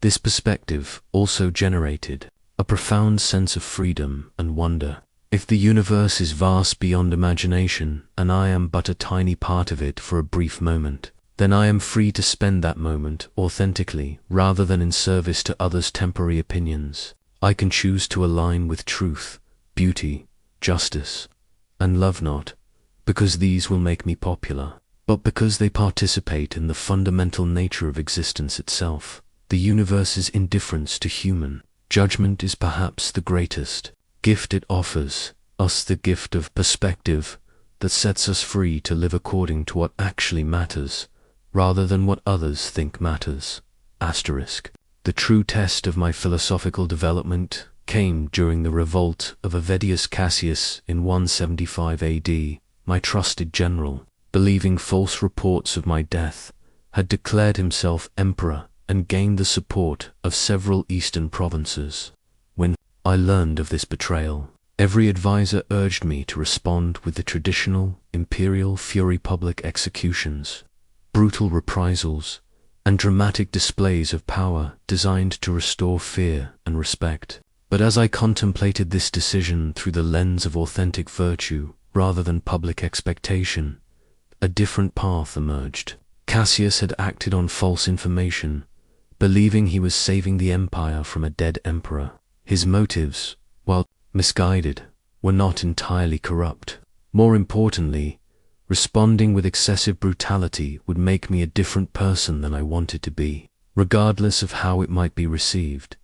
This perspective also generated a profound sense of freedom and wonder. If the universe is vast beyond imagination, and I am but a tiny part of it for a brief moment, then I am free to spend that moment authentically rather than in service to others' temporary opinions. I can choose to align with truth, beauty, justice, and love, not because these will make me popular, but because they participate in the fundamental nature of existence itself. The universe's indifference to human judgment is perhaps the greatest gift it offers us, the gift of perspective that sets us free to live according to what actually matters, rather than what others think matters. The true test of my philosophical development came during the revolt of Avidius Cassius in 175 AD. My trusted general, believing false reports of my death, had declared himself emperor and gained the support of several eastern provinces. When I learned of this betrayal, every advisor urged me to respond with the traditional imperial fury: public executions, brutal reprisals, and dramatic displays of power designed to restore fear and respect. But as I contemplated this decision through the lens of authentic virtue rather than public expectation, a different path emerged. Cassius had acted on false information, believing he was saving the empire from a dead emperor. His motives, while misguided, were not entirely corrupt. More importantly, responding with excessive brutality would make me a different person than I wanted to be. Regardless of how it might be received,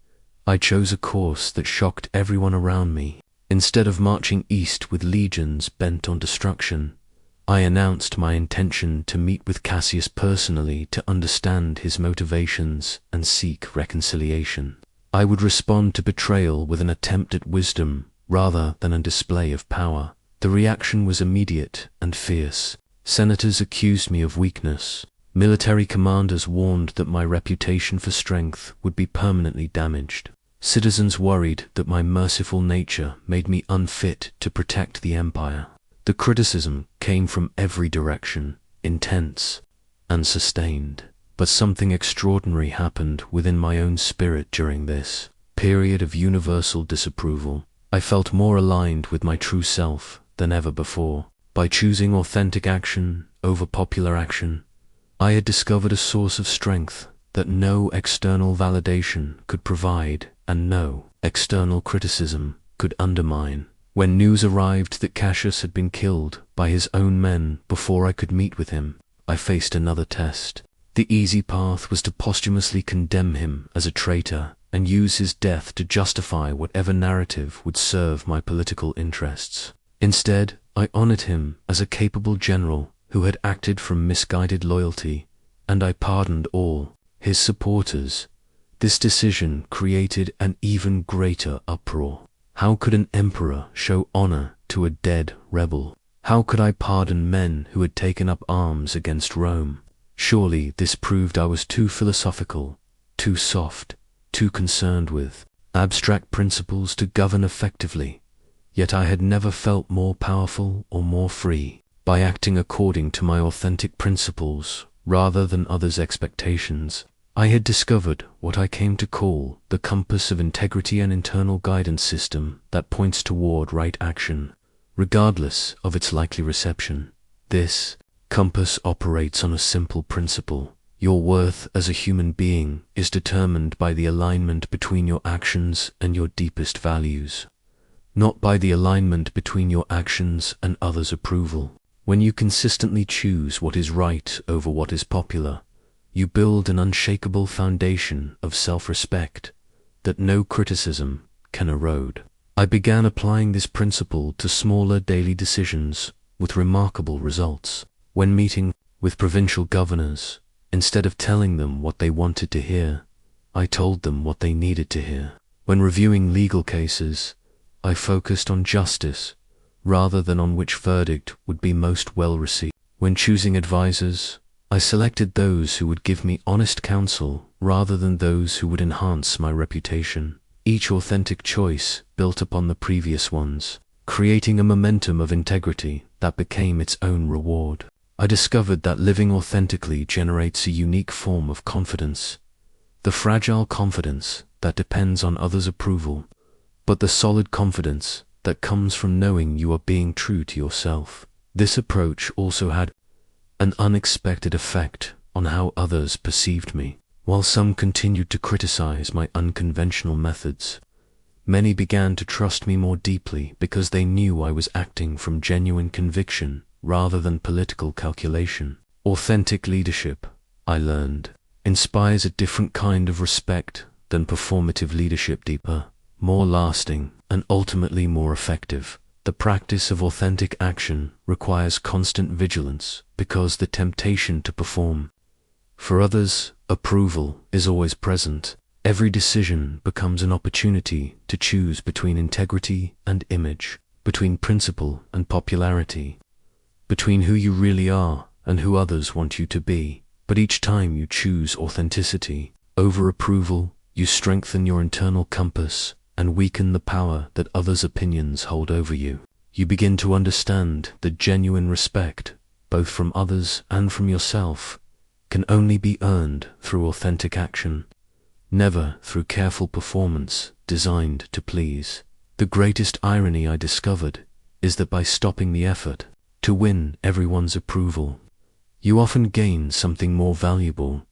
I chose a course that shocked everyone around me. Instead of marching east with legions bent on destruction, I announced my intention to meet with Cassius personally to understand his motivations and seek reconciliation. I would respond to betrayal with an attempt at wisdom rather than a display of power. The reaction was immediate and fierce. Senators accused me of weakness. Military commanders warned that my reputation for strength would be permanently damaged. Citizens worried that my merciful nature made me unfit to protect the empire. The criticism came from every direction, intense and sustained. But something extraordinary happened within my own spirit during this period of universal disapproval. I felt more aligned with my true self than ever before. By choosing authentic action over popular action, I had discovered a source of strength that no external validation could provide and no external criticism could undermine. When news arrived that Cassius had been killed by his own men before I could meet with him, I faced another test. The easy path was to posthumously condemn him as a traitor and use his death to justify whatever narrative would serve my political interests. Instead, I honored him as a capable general who had acted from misguided loyalty, and I pardoned all his supporters. This decision created an even greater uproar. How could an emperor show honor to a dead rebel? How could I pardon men who had taken up arms against Rome? Surely this proved I was too philosophical, too soft, too concerned with abstract principles to govern effectively. Yet I had never felt more powerful or more free. By acting according to my authentic principles rather than others' expectations, I had discovered what I came to call the compass of integrity, an internal guidance system that points toward right action, regardless of its likely reception. This compass operates on a simple principle. Your worth as a human being is determined by the alignment between your actions and your deepest values, not by the alignment between your actions and others' approval. When you consistently choose what is right over what is popular, you build an unshakable foundation of self-respect that no criticism can erode. I began applying this principle to smaller daily decisions with remarkable results. When meeting with provincial governors, instead of telling them what they wanted to hear, I told them what they needed to hear. When reviewing legal cases, I focused on justice rather than on which verdict would be most well received. When choosing advisors, I selected those who would give me honest counsel rather than those who would enhance my reputation. Each authentic choice built upon the previous ones, creating a momentum of integrity that became its own reward. I discovered that living authentically generates a unique form of confidence, the fragile confidence that depends on others' approval, but the solid confidence that comes from knowing you are being true to yourself. This approach also had an unexpected effect on how others perceived me. While some continued to criticize my unconventional methods, many began to trust me more deeply because they knew I was acting from genuine conviction rather than political calculation. Authentic leadership, I learned, inspires a different kind of respect than performative leadership, deeper, more lasting, and ultimately more effective. The practice of authentic action requires constant vigilance because the temptation to perform for others' approval is always present. Every decision becomes an opportunity to choose between integrity and image, between principle and popularity, between who you really are and who others want you to be. But each time you choose authenticity over approval, you strengthen your internal compass and weaken the power that others' opinions hold over you. You begin to understand that genuine respect, both from others and from yourself, can only be earned through authentic action, never through careful performance designed to please. The greatest irony I discovered is that by stopping the effort to win everyone's approval, you often gain something more valuable,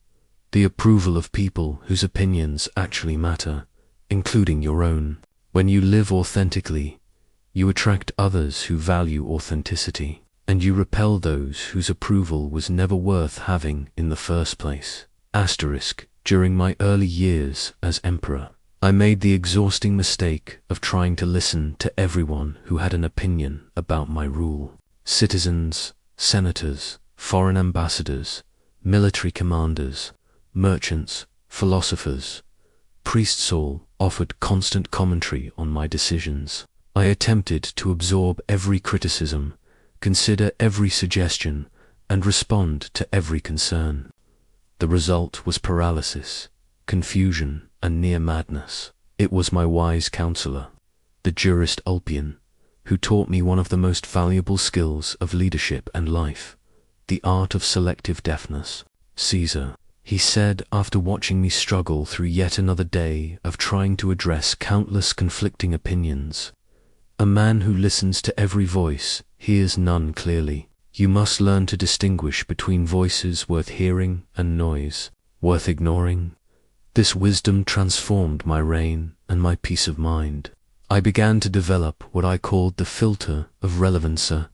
the approval of people whose opinions actually matter, including your own. When you live authentically, you attract others who value authenticity, and you repel those whose approval was never worth having in the first place. During my early years as emperor, I made the exhausting mistake of trying to listen to everyone who had an opinion about my rule. Citizens, senators, foreign ambassadors, military commanders, merchants, philosophers, priests all offered constant commentary on my decisions. I attempted to absorb every criticism, consider every suggestion, and respond to every concern. The result was paralysis, confusion, and near madness. It was my wise counselor, the jurist Ulpian, who taught me one of the most valuable skills of leadership and life, the art of selective deafness. Caesar, he said after watching me struggle through yet another day of trying to address countless conflicting opinions, a man who listens to every voice hears none clearly. You must learn to distinguish between voices worth hearing and noise worth ignoring. This wisdom transformed my reign and my peace of mind. I began to develop what I called the filter of relevance, a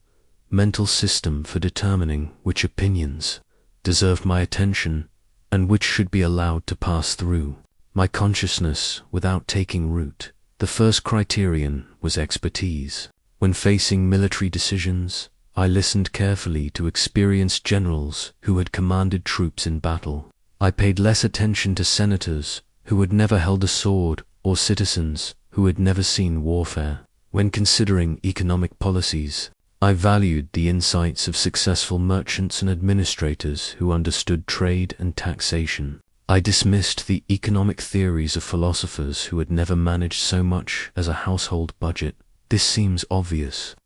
mental system for determining which opinions deserved my attention and which should be allowed to pass through my consciousness without taking root. The first criterion was expertise. When facing military decisions, I listened carefully to experienced generals who had commanded troops in battle. I paid less attention to senators who had never held a sword or citizens who had never seen warfare. When considering economic policies, I valued the insights of successful merchants and administrators who understood trade and taxation. I dismissed the economic theories of philosophers who had never managed so much as a household budget. This seems obvious,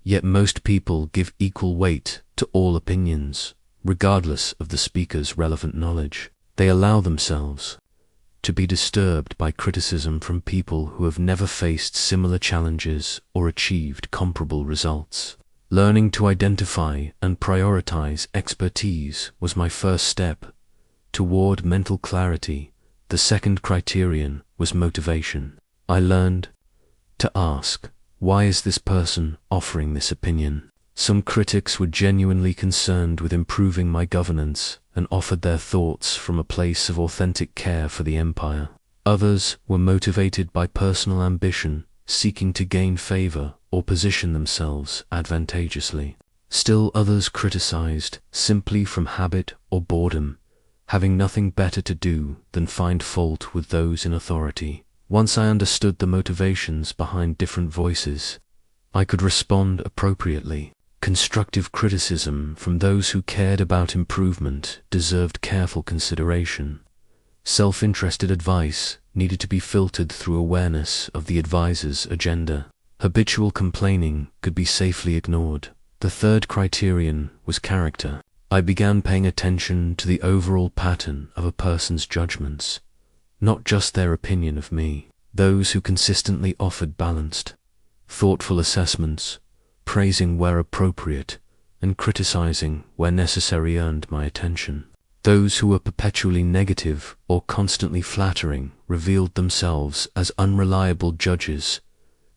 yet most people give equal weight to all opinions, regardless of the speaker's relevant knowledge. They allow themselves to be disturbed by criticism from people who have never faced similar challenges or achieved comparable results. Learning to identify and prioritize expertise was my first step toward mental clarity. The second criterion was motivation. I learned to ask, why is this person offering this opinion? Some critics were genuinely concerned with improving my governance and offered their thoughts from a place of authentic care for the empire. Others were motivated by personal ambition, seeking to gain favor or position themselves advantageously. Still others criticized simply from habit or boredom, having nothing better to do than find fault with those in authority. Once I understood the motivations behind different voices, I could respond appropriately. Constructive criticism from those who cared about improvement deserved careful consideration. Self-interested advice needed to be filtered through awareness of the advisor's agenda. Habitual complaining could be safely ignored. The third criterion was character. I began paying attention to the overall pattern of a person's judgments, not just their opinion of me. Those who consistently offered balanced, thoughtful assessments, praising where appropriate and criticizing where necessary, earned my attention. Those who were perpetually negative or constantly flattering revealed themselves as unreliable judges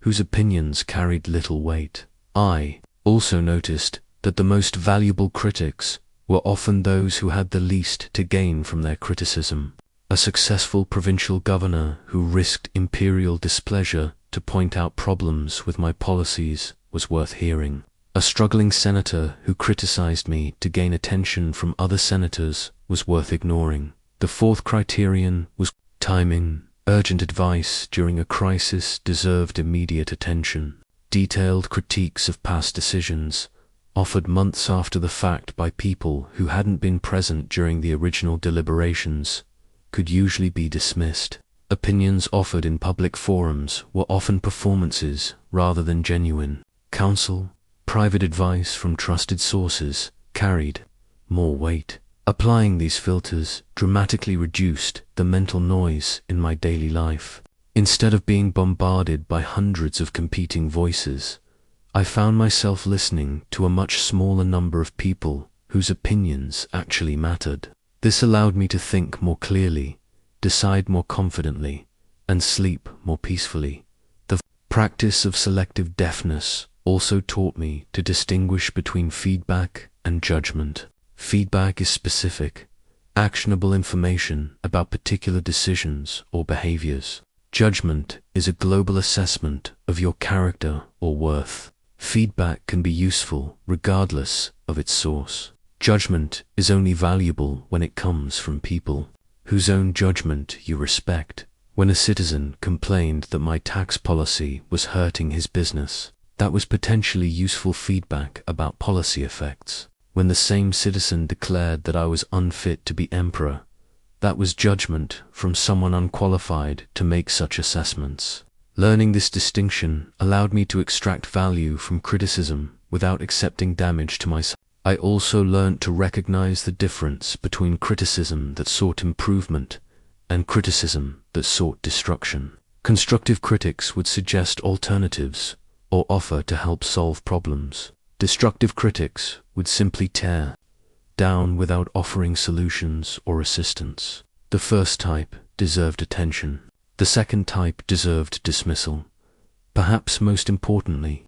whose opinions carried little weight. I also noticed that the most valuable critics were often those who had the least to gain from their criticism. A successful provincial governor who risked imperial displeasure to point out problems with my policies was worth hearing. A struggling senator who criticized me to gain attention from other senators was worth ignoring. The fourth criterion was timing. Urgent advice during a crisis deserved immediate attention. Detailed critiques of past decisions, offered months after the fact by people who hadn't been present during the original deliberations, could usually be dismissed. Opinions offered in public forums were often performances rather than genuine. Counsel, private advice from trusted sources carried more weight. Applying these filters dramatically reduced the mental noise in my daily life. Instead of being bombarded by hundreds of competing voices, I found myself listening to a much smaller number of people whose opinions actually mattered. This allowed me to think more clearly, decide more confidently, and sleep more peacefully. The practice of selective deafness also taught me to distinguish between feedback and judgment. Feedback is specific, actionable information about particular decisions or behaviors. Judgment is a global assessment of your character or worth. Feedback can be useful regardless of its source. Judgment is only valuable when it comes from people whose own judgment you respect. When a citizen complained that my tax policy was hurting his business, that was potentially useful feedback about policy effects. When the same citizen declared that I was unfit to be emperor, that was judgment from someone unqualified to make such assessments. Learning this distinction allowed me to extract value from criticism without accepting damage to myself. I also learned to recognize the difference between criticism that sought improvement and criticism that sought destruction. Constructive critics would suggest alternatives or offer to help solve problems. Destructive critics would simply tear down without offering solutions or assistance. The first type deserved attention. The second type deserved dismissal. Perhaps most importantly,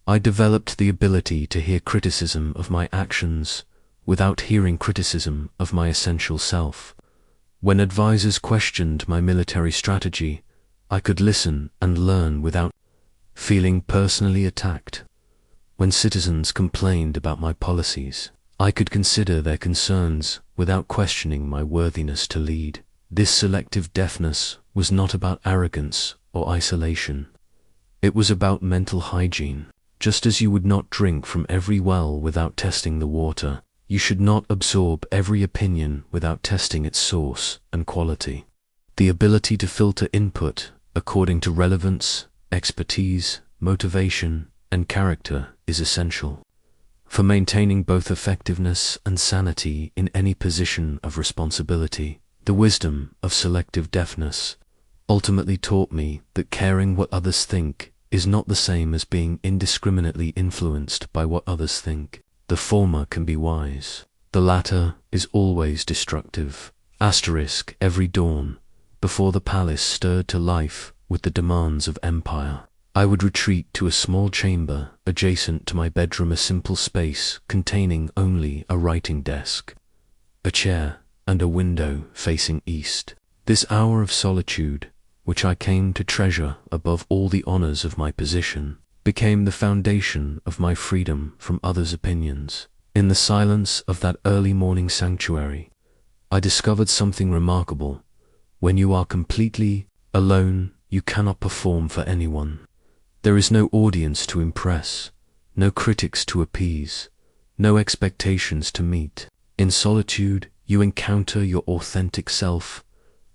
I developed the ability to hear criticism of my actions without hearing criticism of my essential self. When advisors questioned my military strategy, I could listen and learn without feeling personally attacked. When citizens complained about my policies, I could consider their concerns without questioning my worthiness to lead. This selective deafness was not about arrogance or isolation. It was about mental hygiene. Just as you would not drink from every well without testing the water, you should not absorb every opinion without testing its source and quality. The ability to filter input according to relevance, expertise, motivation, and character is essential for maintaining both effectiveness and sanity in any position of responsibility. The wisdom of selective deafness ultimately taught me that caring what others think is not the same as being indiscriminately influenced by what others think. The former can be wise. The latter is always destructive. Every dawn, before the palace stirred to life with the demands of empire, I would retreat to a small chamber adjacent to my bedroom, a simple space containing only a writing desk, a chair, and a window facing east. This hour of solitude, which I came to treasure above all the honors of my position, became the foundation of my freedom from others' opinions. In the silence of that early morning sanctuary, I discovered something remarkable. When you are completely alone, you cannot perform for anyone. There is no audience to impress, no critics to appease, no expectations to meet. In solitude, you encounter your authentic self,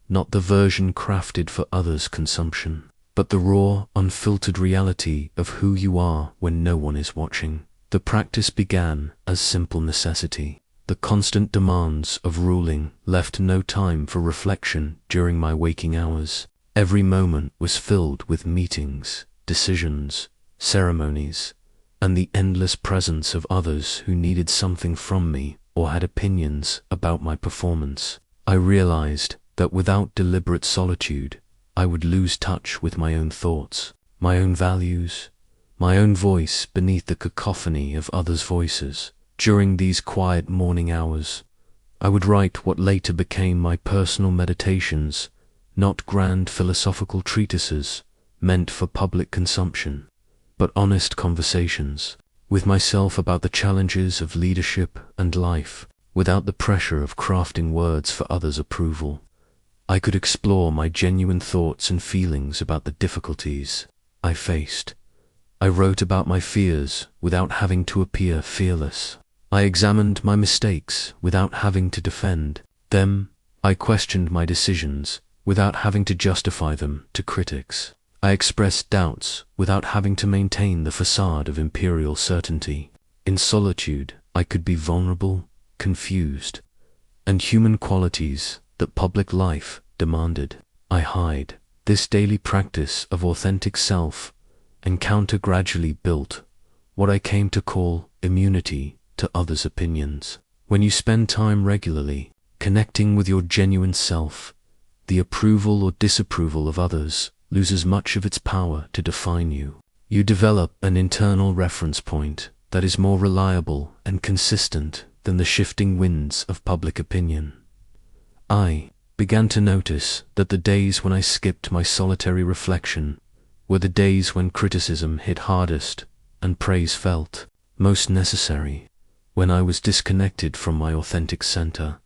not the version crafted for others' consumption, but the raw, unfiltered reality of who you are when no one is watching. The practice began as simple necessity. The constant demands of ruling left no time for reflection during my waking hours. Every moment was filled with meetings, decisions, ceremonies, and the endless presence of others who needed something from me or had opinions about my performance. I realized that without deliberate solitude, I would lose touch with my own thoughts, my own values, my own voice beneath the cacophony of others' voices. During these quiet morning hours, I would write what later became my personal meditations, not grand philosophical treatises meant for public consumption, but honest conversations with myself about the challenges of leadership and life. Without the pressure of crafting words for others' approval, I could explore my genuine thoughts and feelings about the difficulties I faced. I wrote about my fears without having to appear fearless. I examined my mistakes without having to defend them. I questioned my decisions without having to justify them to critics. I expressed doubts without having to maintain the facade of imperial certainty. In solitude, I could be vulnerable, confused, and human qualities that public life demanded. I hide. This daily practice of authentic self-encounter gradually built what I came to call immunity to others' opinions. When you spend time regularly connecting with your genuine self, the approval or disapproval of others loses much of its power to define you. You develop an internal reference point that is more reliable and consistent than the shifting winds of public opinion. I began to notice that the days when I skipped my solitary reflection were the days when criticism hit hardest and praise felt most necessary. When I was disconnected from my authentic center,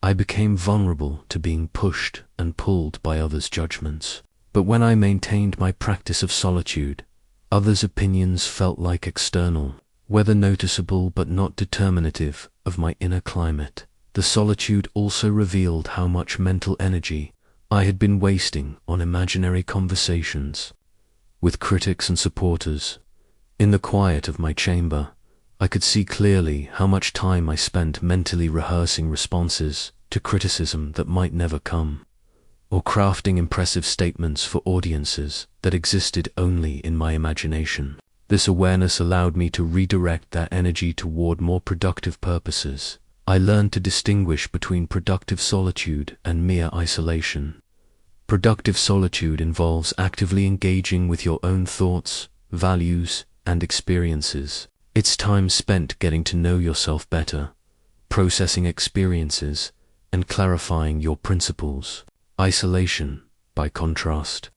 I became vulnerable to being pushed and pulled by others' judgments. But when I maintained my practice of solitude, others' opinions felt like external, whether noticeable but not determinative of my inner climate. The solitude also revealed how much mental energy I had been wasting on imaginary conversations with critics and supporters. In the quiet of my chamber, I could see clearly how much time I spent mentally rehearsing responses to criticism that might never come, or crafting impressive statements for audiences that existed only in my imagination. This awareness allowed me to redirect that energy toward more productive purposes. I learned to distinguish between productive solitude and mere isolation. Productive solitude involves actively engaging with your own thoughts, values, and experiences. It's time spent getting to know yourself better, processing experiences, and clarifying your principles. Isolation, by contrast,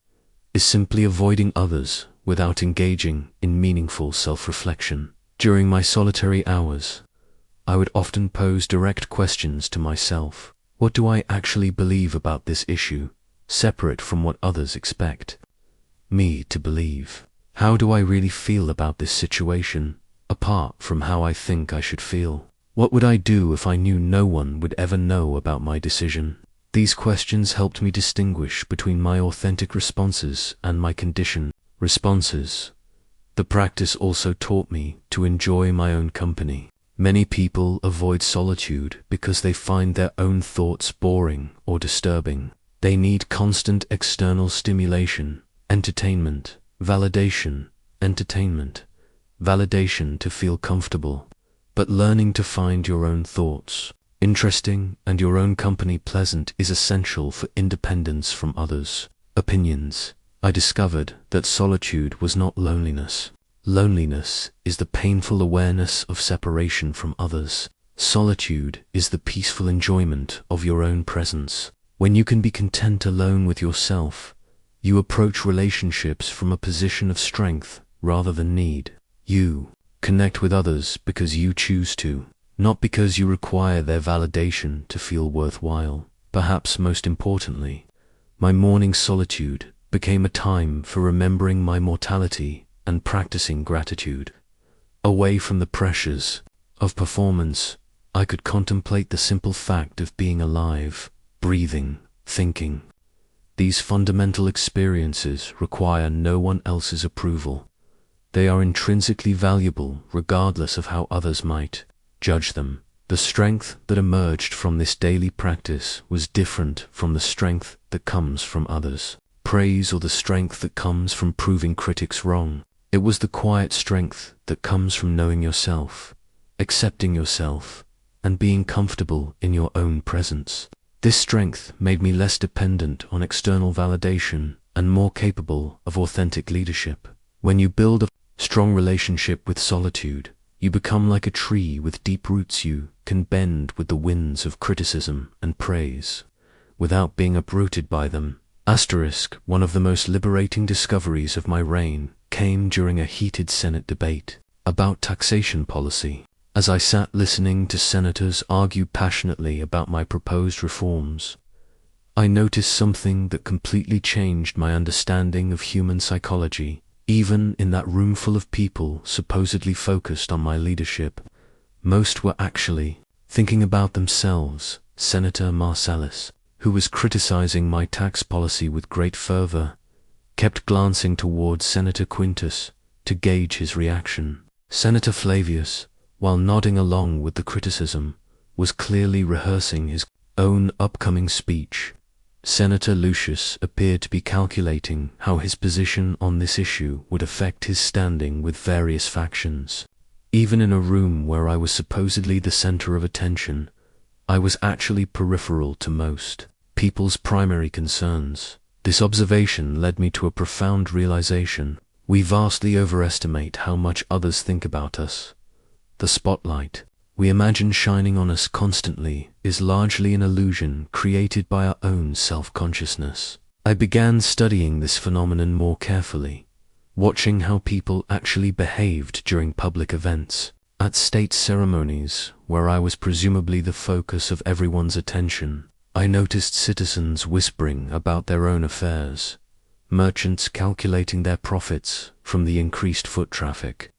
is simply avoiding others without engaging in meaningful self-reflection. During my solitary hours, I would often pose direct questions to myself. What do I actually believe about this issue, separate from what others expect me to believe? How do I really feel about this situation, apart from how I think I should feel? What would I do if I knew no one would ever know about my decision? These questions helped me distinguish between my authentic responses and my conditioned responses. The practice also taught me to enjoy my own company. Many people avoid solitude because they find their own thoughts boring or disturbing. They need constant external stimulation, entertainment, validation to feel comfortable. But learning to find your own thoughts interesting and your own company pleasant is essential for independence from others' opinions. I discovered that solitude was not loneliness. Loneliness is the painful awareness of separation from others. Solitude is the peaceful enjoyment of your own presence. When you can be content alone with yourself, you approach relationships from a position of strength rather than need. You connect with others because you choose to, not because you require their validation to feel worthwhile. Perhaps most importantly, my morning solitude became a time for remembering my mortality and practicing gratitude. Away from the pressures of performance, I could contemplate the simple fact of being alive, breathing, thinking. These fundamental experiences require no one else's approval. They are intrinsically valuable regardless of how others might judge them. The strength that emerged from this daily practice was different from the strength that comes from others' praise or the strength that comes from proving critics wrong. It was the quiet strength that comes from knowing yourself, accepting yourself, and being comfortable in your own presence. This strength made me less dependent on external validation and more capable of authentic leadership. When you build a strong relationship with solitude, you become like a tree with deep roots. You can bend with the winds of criticism and praise without being uprooted by them. One of the most liberating discoveries of my reign came during a heated Senate debate about taxation policy. As I sat listening to senators argue passionately about my proposed reforms, I noticed something that completely changed my understanding of human psychology. Even in that room full of people supposedly focused on my leadership, most were actually thinking about themselves. Senator Marcellus, who was criticizing my tax policy with great fervor, kept glancing towards Senator Quintus to gauge his reaction. Senator Flavius, while nodding along with the criticism, was clearly rehearsing his own upcoming speech. Senator Lucius appeared to be calculating how his position on this issue would affect his standing with various factions. Even in a room where I was supposedly the center of attention, I was actually peripheral to most people's primary concerns. This observation led me to a profound realization. We vastly overestimate how much others think about us. The spotlight we imagine shining on us constantly is largely an illusion created by our own self-consciousness. I began studying this phenomenon more carefully, watching how people actually behaved during public events. At state ceremonies, where I was presumably the focus of everyone's attention, I noticed citizens whispering about their own affairs, merchants calculating their profits from the increased foot traffic,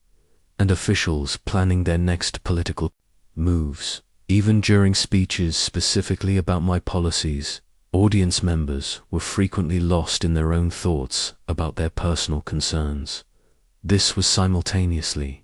and officials planning their next political moves. Even during speeches specifically about my policies, audience members were frequently lost in their own thoughts about their personal concerns. This was simultaneously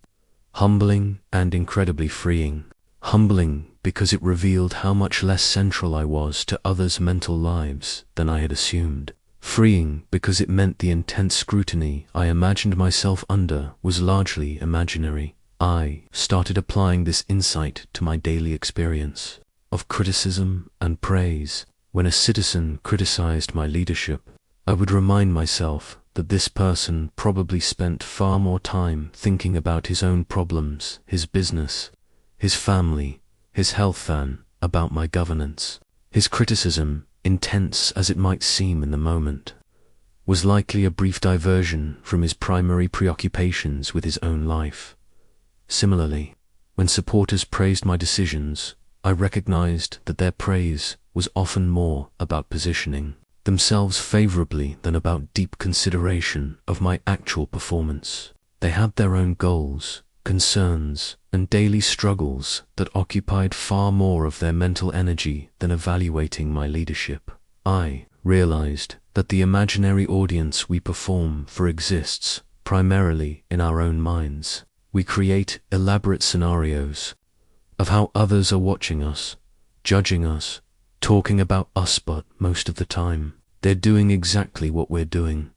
humbling and incredibly freeing. Humbling because it revealed how much less central I was to others' mental lives than I had assumed. Freeing because it meant the intense scrutiny I imagined myself under was largely imaginary. I started applying this insight to my daily experience of criticism and praise. When a citizen criticized my leadership, I would remind myself that this person probably spent far more time thinking about his own problems, his business, his family, his health than about my governance. His criticism, intense as it might seem in the moment, was likely a brief diversion from his primary preoccupations with his own life. Similarly, when supporters praised my decisions, I recognized that their praise was often more about positioning themselves favorably than about deep consideration of my actual performance. They had their own goals, concerns, and daily struggles that occupied far more of their mental energy than evaluating my leadership. I realized that the imaginary audience we perform for exists primarily in our own minds. We create elaborate scenarios of how others are watching us, judging us, talking about us, but most of the time, they're doing exactly what we're doing,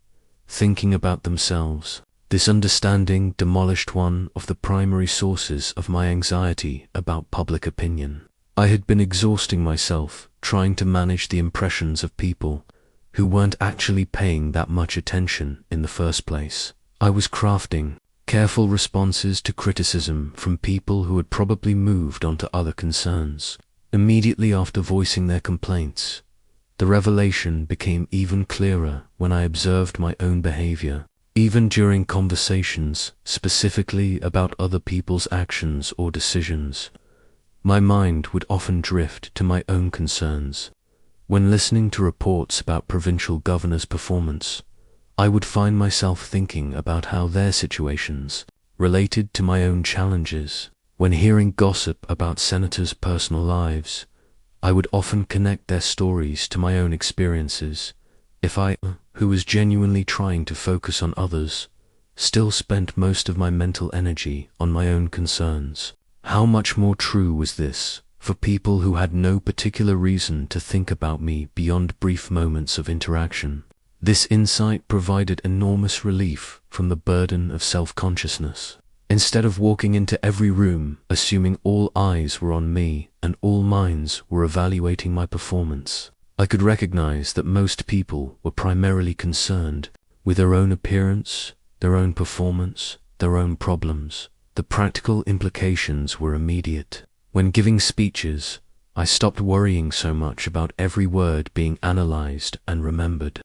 thinking about themselves. This understanding demolished one of the primary sources of my anxiety about public opinion. I had been exhausting myself trying to manage the impressions of people who weren't actually paying that much attention in the first place. I was crafting careful responses to criticism from people who had probably moved on to other concerns. Immediately after voicing their complaints, the revelation became even clearer when I observed my own behavior. Even during conversations specifically about other people's actions or decisions, my mind would often drift to my own concerns. When listening to reports about provincial governors' performance, I would find myself thinking about how their situations related to my own challenges. When hearing gossip about senators' personal lives, I would often connect their stories to my own experiences. If I, who was genuinely trying to focus on others, still spent most of my mental energy on my own concerns. How much more true was this for people who had no particular reason to think about me beyond brief moments of interaction? This insight provided enormous relief from the burden of self-consciousness. Instead of walking into every room assuming all eyes were on me and all minds were evaluating my performance, I could recognize that most people were primarily concerned with their own appearance, their own performance, their own problems. The practical implications were immediate. When giving speeches, I stopped worrying so much about every word being analyzed and remembered.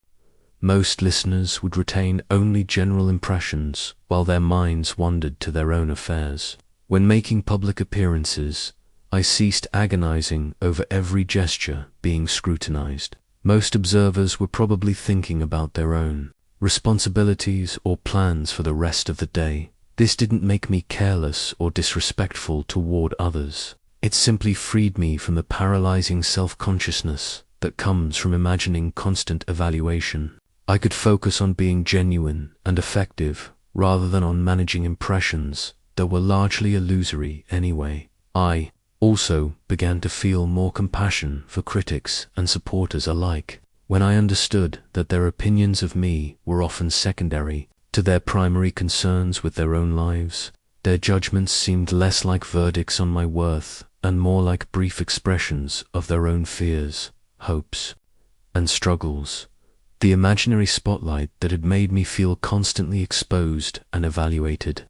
Most listeners would retain only general impressions while their minds wandered to their own affairs. When making public appearances, I ceased agonizing over every gesture being scrutinized. Most observers were probably thinking about their own responsibilities or plans for the rest of the day. This didn't make me careless or disrespectful toward others. It simply freed me from the paralyzing self-consciousness that comes from imagining constant evaluation. I could focus on being genuine and effective rather than on managing impressions that were largely illusory anyway. I also began to feel more compassion for critics and supporters alike. When I understood that their opinions of me were often secondary to their primary concerns with their own lives, their judgments seemed less like verdicts on my worth and more like brief expressions of their own fears, hopes, and struggles. The imaginary spotlight that had made me feel constantly exposed and evaluated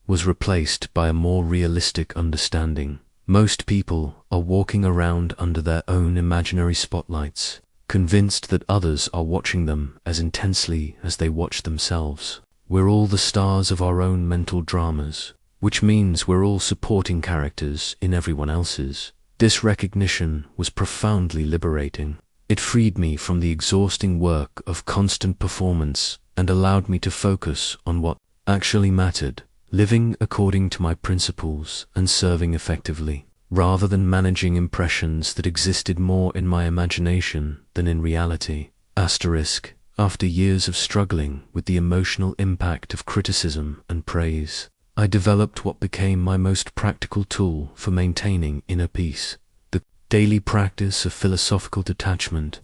was replaced by a more realistic understanding. Most people are walking around under their own imaginary spotlights, convinced that others are watching them as intensely as they watch themselves. We're all the stars of our own mental dramas, which means we're all supporting characters in everyone else's. This recognition was profoundly liberating. It freed me from the exhausting work of constant performance and allowed me to focus on what actually mattered, living according to my principles and serving effectively, rather than managing impressions that existed more in my imagination than in reality. After years of struggling with the emotional impact of criticism and praise, I developed what became my most practical tool for maintaining inner peace: the daily practice of philosophical detachment.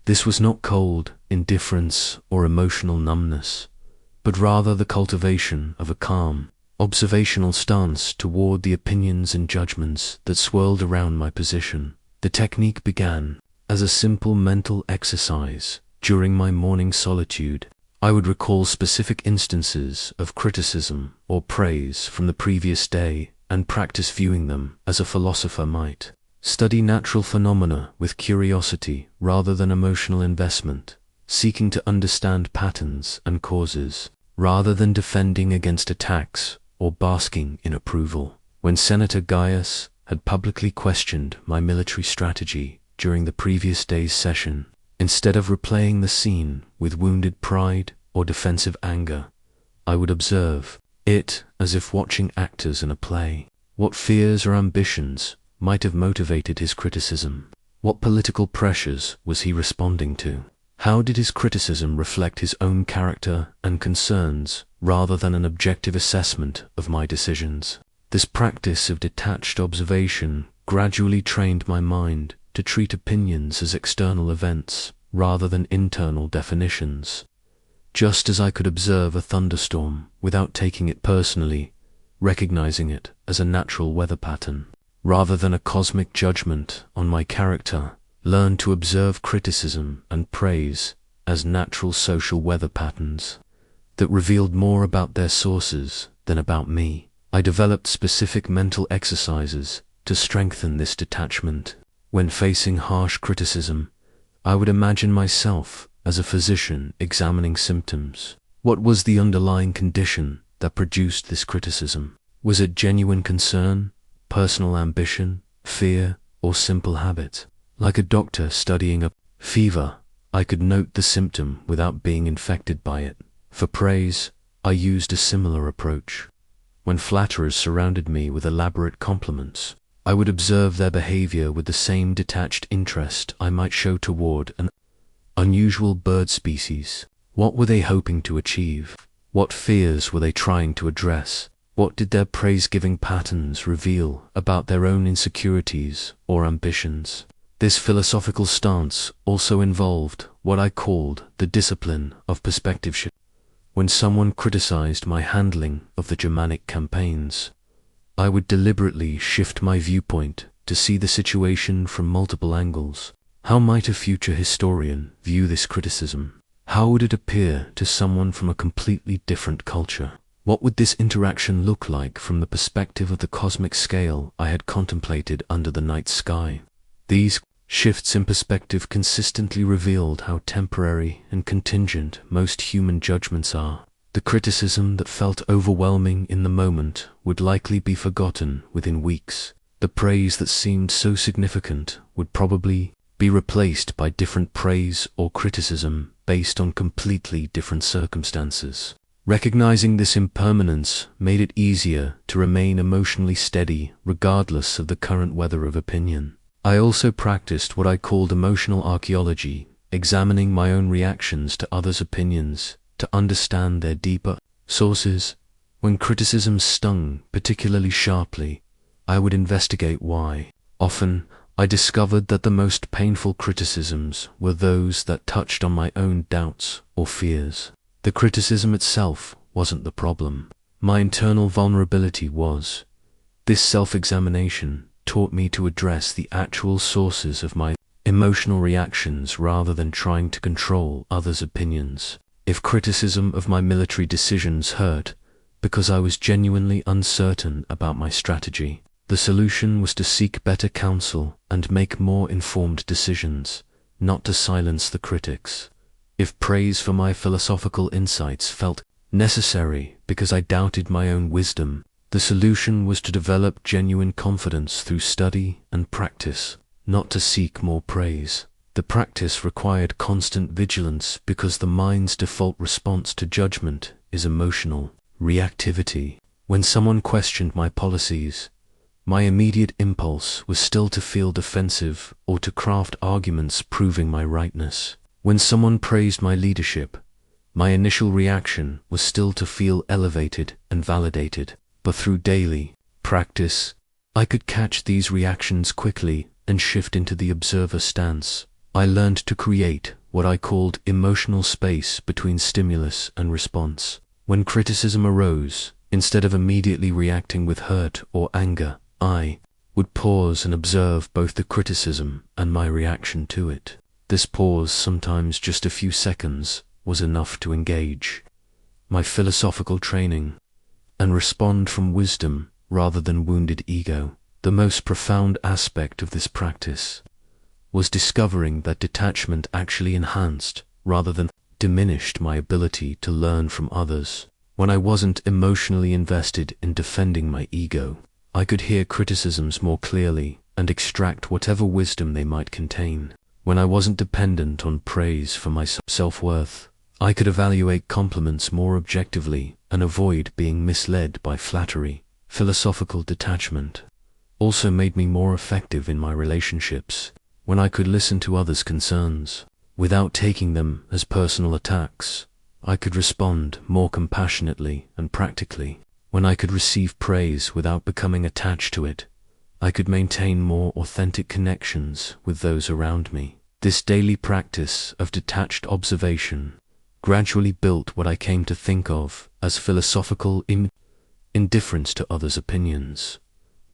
This was not cold indifference or emotional numbness, but rather the cultivation of a calm, observational stance toward the opinions and judgments that swirled around my position. The technique began as a simple mental exercise. During my morning solitude, I would recall specific instances of criticism or praise from the previous day and practice viewing them as a philosopher might. Study natural phenomena with curiosity rather than emotional investment, seeking to understand patterns and causes, rather than defending against attacks or basking in approval. When Senator Gaius had publicly questioned my military strategy during the previous day's session, instead of replaying the scene with wounded pride or defensive anger, I would observe it as if watching actors in a play. What fears or ambitions might have motivated his criticism? What political pressures was he responding to? How did his criticism reflect his own character and concerns rather than an objective assessment of my decisions? This practice of detached observation gradually trained my mind to treat opinions as external events rather than internal definitions. Just as I could observe a thunderstorm without taking it personally, recognizing it as a natural weather pattern, rather than a cosmic judgment on my character, learn to observe criticism and praise as natural social weather patterns that revealed more about their sources than about me. I developed specific mental exercises to strengthen this detachment. When facing harsh criticism, I would imagine myself as a physician examining symptoms. What was the underlying condition that produced this criticism? Was it genuine concern, personal ambition, fear, or simple habit? Like a doctor studying a fever, I could note the symptom without being infected by it. For praise, I used a similar approach. When flatterers surrounded me with elaborate compliments, I would observe their behavior with the same detached interest I might show toward an unusual bird species. What were they hoping to achieve? What fears were they trying to address? What did their praise-giving patterns reveal about their own insecurities or ambitions? This philosophical stance also involved what I called the discipline of perspective shift. When someone criticized my handling of the Germanic campaigns, I would deliberately shift my viewpoint to see the situation from multiple angles. How might a future historian view this criticism? How would it appear to someone from a completely different culture? What would this interaction look like from the perspective of the cosmic scale I had contemplated under the night sky? These shifts in perspective consistently revealed how temporary and contingent most human judgments are. The criticism that felt overwhelming in the moment would likely be forgotten within weeks. The praise that seemed so significant would probably be replaced by different praise or criticism based on completely different circumstances. Recognizing this impermanence made it easier to remain emotionally steady regardless of the current weather of opinion. I also practiced what I called emotional archaeology, examining my own reactions to others' opinions to understand their deeper sources. When criticism stung particularly sharply, I would investigate why. Often, I discovered that the most painful criticisms were those that touched on my own doubts or fears. The criticism itself wasn't the problem. My internal vulnerability was. This self-examination taught me to address the actual sources of my emotional reactions rather than trying to control others' opinions. If criticism of my military decisions hurt because I was genuinely uncertain about my strategy, the solution was to seek better counsel and make more informed decisions, not to silence the critics. If praise for my philosophical insights felt necessary because I doubted my own wisdom, the solution was to develop genuine confidence through study and practice, not to seek more praise. The practice required constant vigilance because the mind's default response to judgment is emotional reactivity. When someone questioned my policies, my immediate impulse was still to feel defensive or to craft arguments proving my rightness. When someone praised my leadership, my initial reaction was still to feel elevated and validated. But through daily practice, I could catch these reactions quickly and shift into the observer stance. I learned to create what I called emotional space between stimulus and response. When criticism arose, instead of immediately reacting with hurt or anger, I would pause and observe both the criticism and my reaction to it. This pause, sometimes just a few seconds, was enough to engage my philosophical training and respond from wisdom rather than wounded ego. The most profound aspect of this practice was discovering that detachment actually enhanced rather than diminished my ability to learn from others. When I wasn't emotionally invested in defending my ego, I could hear criticisms more clearly and extract whatever wisdom they might contain. When I wasn't dependent on praise for my self-worth, I could evaluate compliments more objectively and avoid being misled by flattery. Philosophical detachment also made me more effective in my relationships. When I could listen to others' concerns without taking them as personal attacks, I could respond more compassionately and practically. When I could receive praise without becoming attached to it, I could maintain more authentic connections with those around me. This daily practice of detached observation gradually built what I came to think of as philosophical indifference to others' opinions,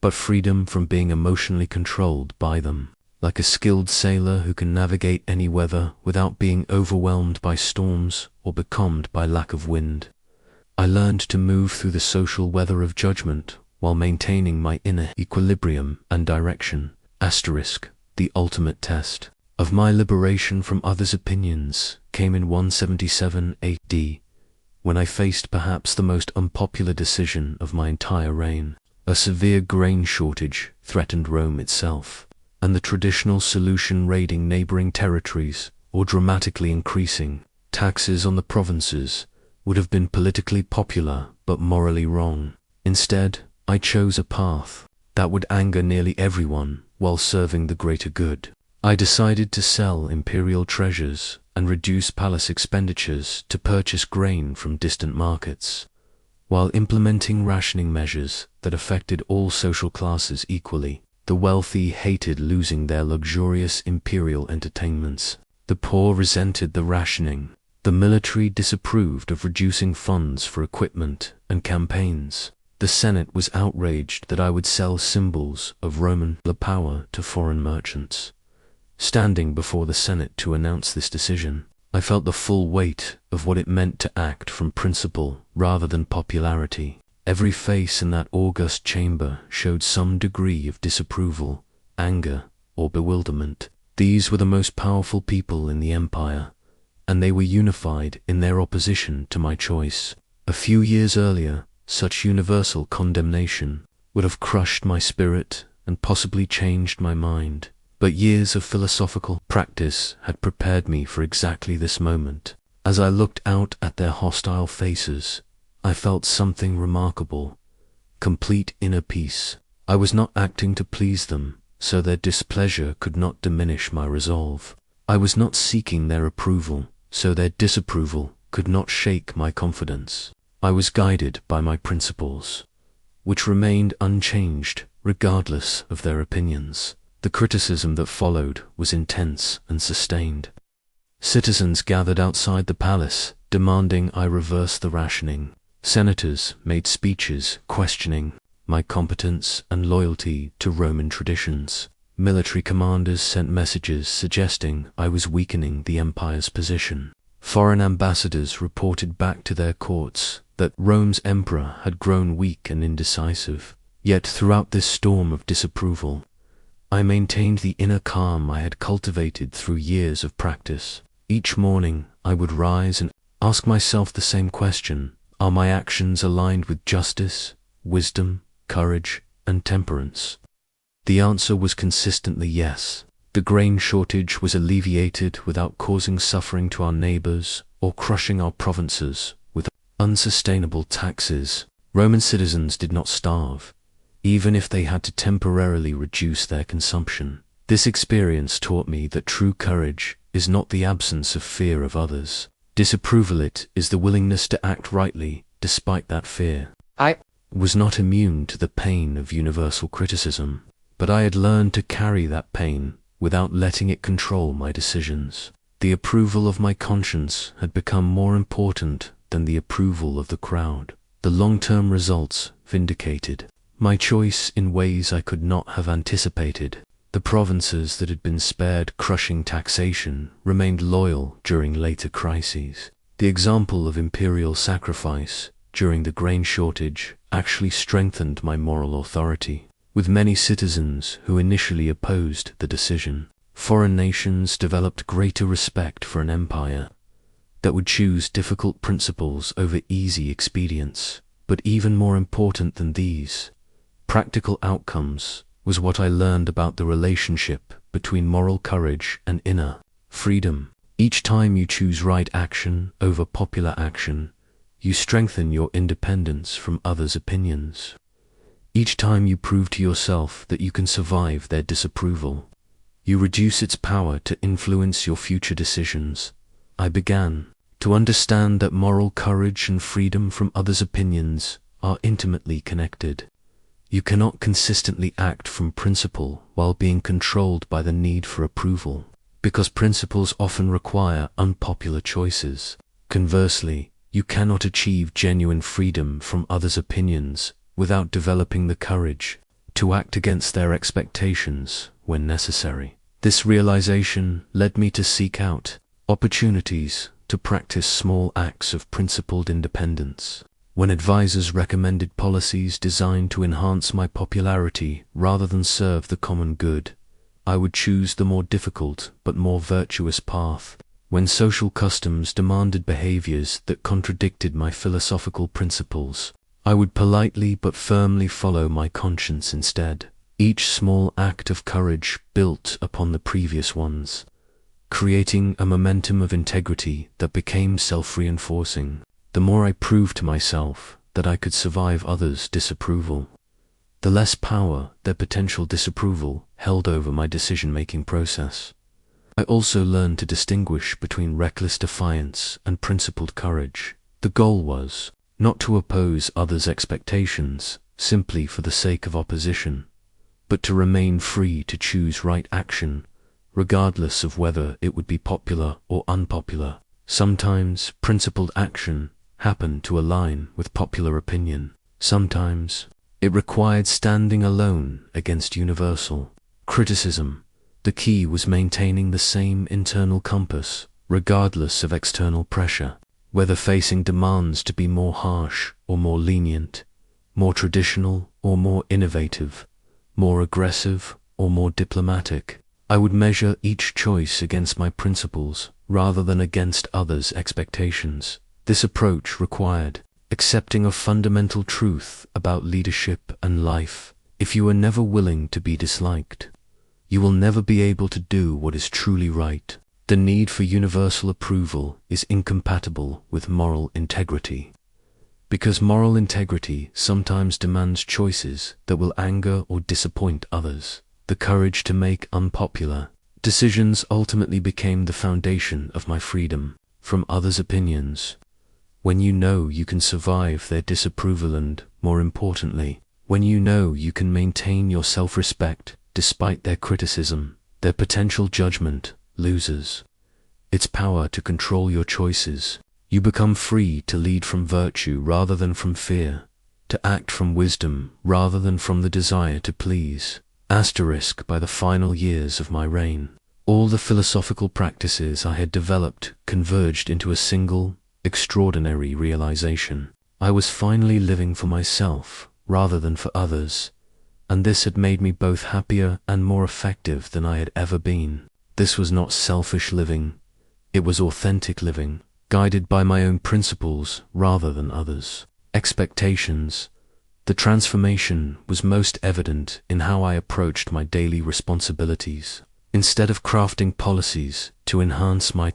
but freedom from being emotionally controlled by them. Like a skilled sailor who can navigate any weather without being overwhelmed by storms or becalmed by lack of wind, I learned to move through the social weather of judgment while maintaining my inner equilibrium and direction. The ultimate test of my liberation from others' opinions came in 177 AD, when I faced perhaps the most unpopular decision of my entire reign. A severe grain shortage threatened Rome itself, and the traditional solution raiding neighboring territories or dramatically increasing taxes on the provinces would have been politically popular but morally wrong. Instead, I chose a path that would anger nearly everyone while serving the greater good. I decided to sell imperial treasures and reduce palace expenditures to purchase grain from distant markets, while implementing rationing measures that affected all social classes equally. The wealthy hated losing their luxurious imperial entertainments. The poor resented the rationing. The military disapproved of reducing funds for equipment and campaigns. The Senate was outraged that I would sell symbols of Roman power to foreign merchants. Standing before the Senate to announce this decision, I felt the full weight of what it meant to act from principle rather than popularity. Every face in that august chamber showed some degree of disapproval, anger, or bewilderment. These were the most powerful people in the empire, and they were unified in their opposition to my choice. A few years earlier, such universal condemnation would have crushed my spirit and possibly changed my mind. But years of philosophical practice had prepared me for exactly this moment. As I looked out at their hostile faces, I felt something remarkable, complete inner peace. I was not acting to please them, so their displeasure could not diminish my resolve. I was not seeking their approval, so their disapproval could not shake my confidence. I was guided by my principles, which remained unchanged regardless of their opinions. The criticism that followed was intense and sustained. Citizens gathered outside the palace, demanding I reverse the rationing. Senators made speeches questioning my competence and loyalty to Roman traditions. Military commanders sent messages suggesting I was weakening the empire's position. Foreign ambassadors reported back to their courts that Rome's emperor had grown weak and indecisive. Yet throughout this storm of disapproval, I maintained the inner calm I had cultivated through years of practice. Each morning, I would rise and ask myself the same question: are my actions aligned with justice, wisdom, courage, and temperance? The answer was consistently yes. The grain shortage was alleviated without causing suffering to our neighbors or crushing our provinces with unsustainable taxes. Roman citizens did not starve, even if they had to temporarily reduce their consumption. This experience taught me that true courage is not the absence of fear of others. Disapproval it is the willingness to act rightly despite that fear. I was not immune to the pain of universal criticism, but I had learned to carry that pain without letting it control my decisions. The approval of my conscience had become more important than the approval of the crowd. The long-term results vindicated my choice in ways I could not have anticipated. The provinces that had been spared crushing taxation remained loyal during later crises. The example of imperial sacrifice during the grain shortage actually strengthened my moral authority. With many citizens who initially opposed the decision, foreign nations developed greater respect for an empire that would choose difficult principles over easy expedients. But even more important than these practical outcomes was what I learned about the relationship between moral courage and inner freedom. Each time you choose right action over popular action, you strengthen your independence from others' opinions. Each time you prove to yourself that you can survive their disapproval, you reduce its power to influence your future decisions. I began to understand that moral courage and freedom from others' opinions are intimately connected. You cannot consistently act from principle while being controlled by the need for approval, because principles often require unpopular choices. Conversely, you cannot achieve genuine freedom from others' opinions without developing the courage to act against their expectations when necessary. This realization led me to seek out opportunities to practice small acts of principled independence. When advisors recommended policies designed to enhance my popularity rather than serve the common good, I would choose the more difficult but more virtuous path. When social customs demanded behaviors that contradicted my philosophical principles, I would politely but firmly follow my conscience instead. Each small act of courage built upon the previous ones, creating a momentum of integrity that became self-reinforcing. The more I proved to myself that I could survive others' disapproval, the less power their potential disapproval held over my decision-making process. I also learned to distinguish between reckless defiance and principled courage. The goal was not to oppose others' expectations simply for the sake of opposition, but to remain free to choose right action, regardless of whether it would be popular or unpopular. Sometimes principled action happened to align with popular opinion. Sometimes it required standing alone against universal criticism. The key was maintaining the same internal compass, regardless of external pressure, whether facing demands to be more harsh or more lenient, more traditional or more innovative, more aggressive or more diplomatic. I would measure each choice against my principles rather than against others' expectations. This approach required accepting a fundamental truth about leadership and life. If you are never willing to be disliked, you will never be able to do what is truly right. The need for universal approval is incompatible with moral integrity, because moral integrity sometimes demands choices that will anger or disappoint others. The courage to make unpopular decisions ultimately became the foundation of my freedom from others' opinions. When you know you can survive their disapproval and, more importantly, when you know you can maintain your self-respect despite their criticism, their potential judgment loses its power to control your choices. You become free to lead from virtue rather than from fear, to act from wisdom rather than from the desire to please. By the final years of my reign, all the philosophical practices I had developed converged into a single, extraordinary realization. I was finally living for myself rather than for others, and this had made me both happier and more effective than I had ever been. This was not selfish living, it was authentic living, guided by my own principles rather than others' expectations. The transformation was most evident in how I approached my daily responsibilities. Instead of crafting policies to enhance my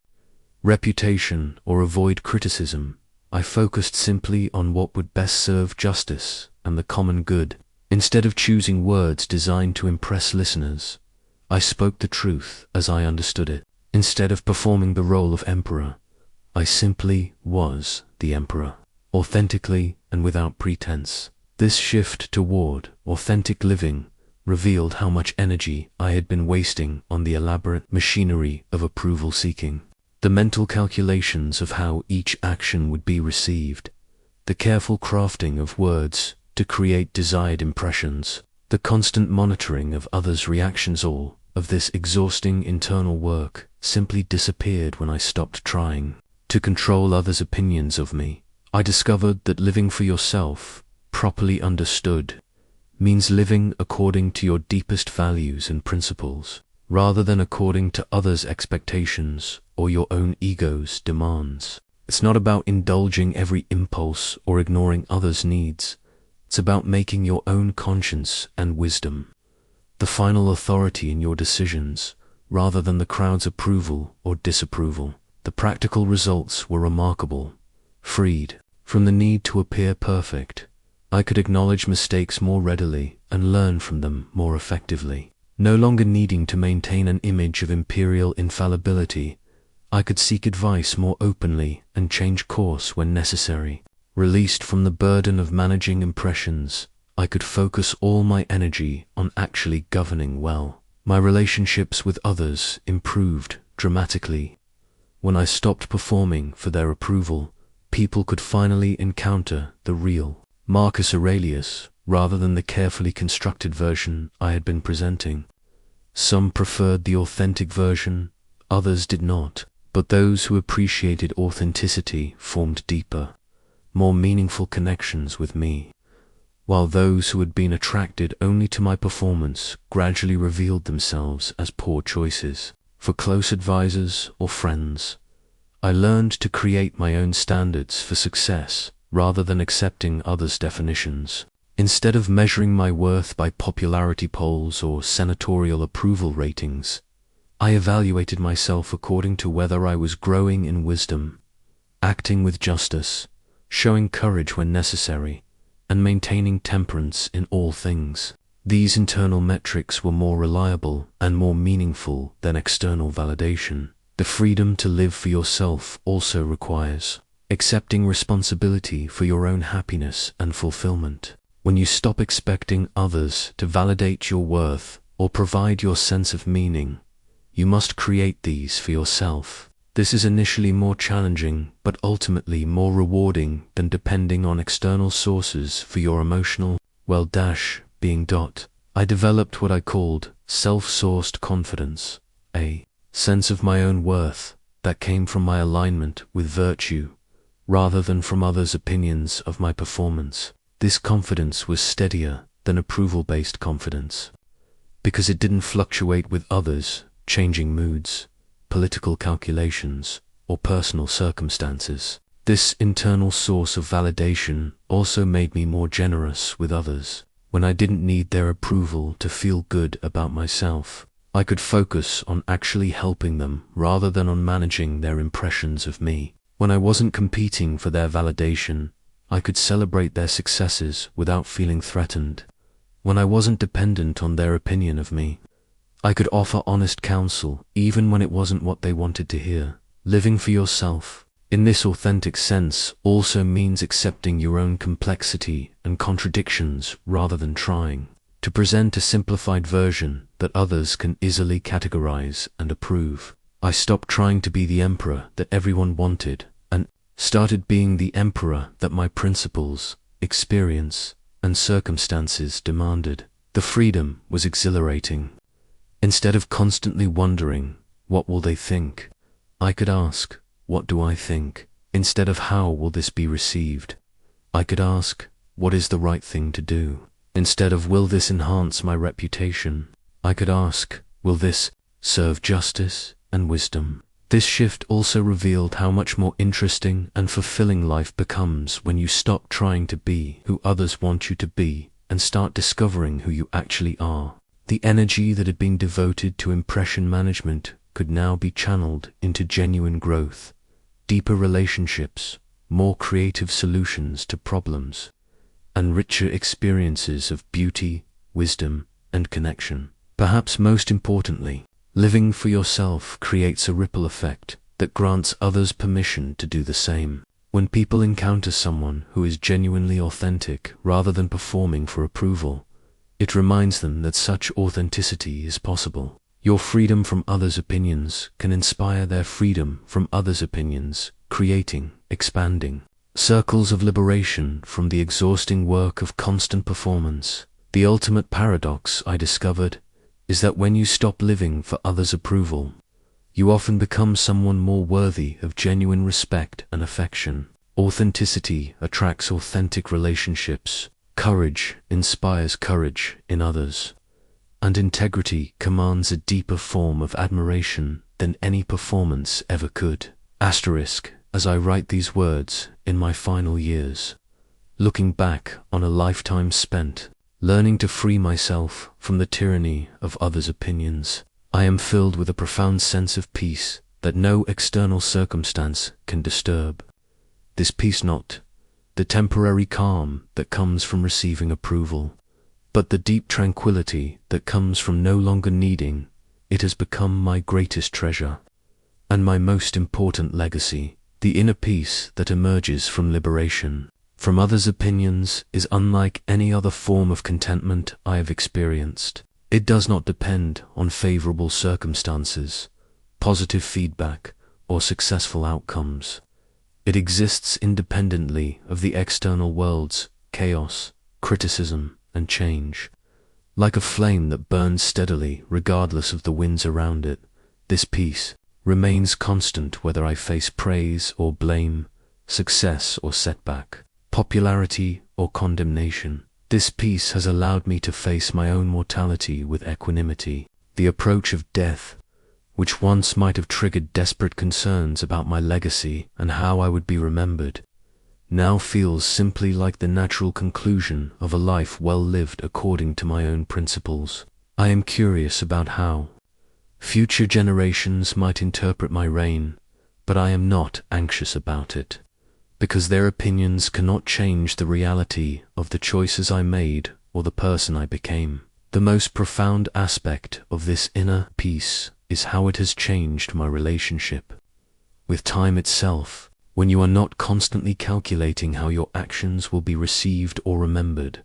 reputation or avoid criticism, I focused simply on what would best serve justice and the common good. Instead of choosing words designed to impress listeners, I spoke the truth as I understood it. Instead of performing the role of emperor, I simply was the emperor, authentically and without pretense. This shift toward authentic living revealed how much energy I had been wasting on the elaborate machinery of approval seeking. The mental calculations of how each action would be received, the careful crafting of words to create desired impressions, the constant monitoring of others' reactions, all of this exhausting internal work simply disappeared when I stopped trying to control others' opinions of me. I discovered that living for yourself, properly understood, means living according to your deepest values and principles, rather than according to others' expectations or your own ego's demands. It's not about indulging every impulse or ignoring others' needs. It's about making your own conscience and wisdom the final authority in your decisions, rather than the crowd's approval or disapproval. The practical results were remarkable. Freed from the need to appear perfect, I could acknowledge mistakes more readily and learn from them more effectively. No longer needing to maintain an image of imperial infallibility, I could seek advice more openly and change course when necessary. Released from the burden of managing impressions, I could focus all my energy on actually governing well. My relationships with others improved dramatically. When I stopped performing for their approval, people could finally encounter the real Marcus Aurelius rather than the carefully constructed version I had been presenting. Some preferred the authentic version, others did not, but those who appreciated authenticity formed deeper, more meaningful connections with me, while those who had been attracted only to my performance gradually revealed themselves as poor choices. For close advisors or friends, I learned to create my own standards for success rather than accepting others' definitions. Instead of measuring my worth by popularity polls or senatorial approval ratings, I evaluated myself according to whether I was growing in wisdom, acting with justice, showing courage when necessary, and maintaining temperance in all things. These internal metrics were more reliable and more meaningful than external validation. The freedom to live for yourself also requires accepting responsibility for your own happiness and fulfillment. When you stop expecting others to validate your worth or provide your sense of meaning, you must create these for yourself. This is initially more challenging, but ultimately more rewarding than depending on external sources for your emotional well-being. I developed what I called self-sourced confidence, a sense of my own worth that came from my alignment with virtue, rather than from others' opinions of my performance. This confidence was steadier than approval-based confidence, because it didn't fluctuate with others, changing moods, political calculations, or personal circumstances. This internal source of validation also made me more generous with others. When I didn't need their approval to feel good about myself, I could focus on actually helping them rather than on managing their impressions of me. When I wasn't competing for their validation, I could celebrate their successes without feeling threatened. When I wasn't dependent on their opinion of me, I could offer honest counsel even when it wasn't what they wanted to hear. Living for yourself, in this authentic sense, also means accepting your own complexity and contradictions rather than trying to present a simplified version that others can easily categorize and approve. I stopped trying to be the emperor that everyone wanted and started being the emperor that my principles, experience, and circumstances demanded. The freedom was exhilarating. Instead of constantly wondering, what will they think, I could ask, what do I think? Instead of how will this be received, I could ask, what is the right thing to do? Instead of will this enhance my reputation, I could ask, will this serve justice and wisdom? This shift also revealed how much more interesting and fulfilling life becomes when you stop trying to be who others want you to be and start discovering who you actually are. The energy that had been devoted to impression management could now be channeled into genuine growth, deeper relationships, more creative solutions to problems, and richer experiences of beauty, wisdom, and connection. Perhaps most importantly, living for yourself creates a ripple effect that grants others permission to do the same. When people encounter someone who is genuinely authentic rather than performing for approval, it reminds them that such authenticity is possible. Your freedom from others' opinions can inspire their freedom from others' opinions, creating, expanding circles of liberation from the exhausting work of constant performance. The ultimate paradox, I discovered, is that when you stop living for others' approval, you often become someone more worthy of genuine respect and affection. Authenticity attracts authentic relationships, courage inspires courage in others, and integrity commands a deeper form of admiration than any performance ever could. Asterisk, as I write these words in my final years, looking back on a lifetime spent learning to free myself from the tyranny of others' opinions, I am filled with a profound sense of peace that no external circumstance can disturb. This peace, not the temporary calm that comes from receiving approval, but the deep tranquility that comes from no longer needing it, has become my greatest treasure and my most important legacy. The inner peace that emerges from liberation from others' opinions is unlike any other form of contentment I have experienced. It does not depend on favorable circumstances, positive feedback, or successful outcomes. It exists independently of the external world's chaos, criticism, and change. Like a flame that burns steadily regardless of the winds around it, this peace remains constant whether I face praise or blame, success or setback, popularity or condemnation. This peace has allowed me to face my own mortality with equanimity. The approach of death, which once might have triggered desperate concerns about my legacy and how I would be remembered, now feels simply like the natural conclusion of a life well lived according to my own principles. I am curious about how, Future generations might interpret my reign, but I am not anxious about it, because their opinions cannot change the reality of the choices I made or the person I became. The most profound aspect of this inner peace is how it has changed my relationship with time itself. When you are not constantly calculating how your actions will be received or remembered,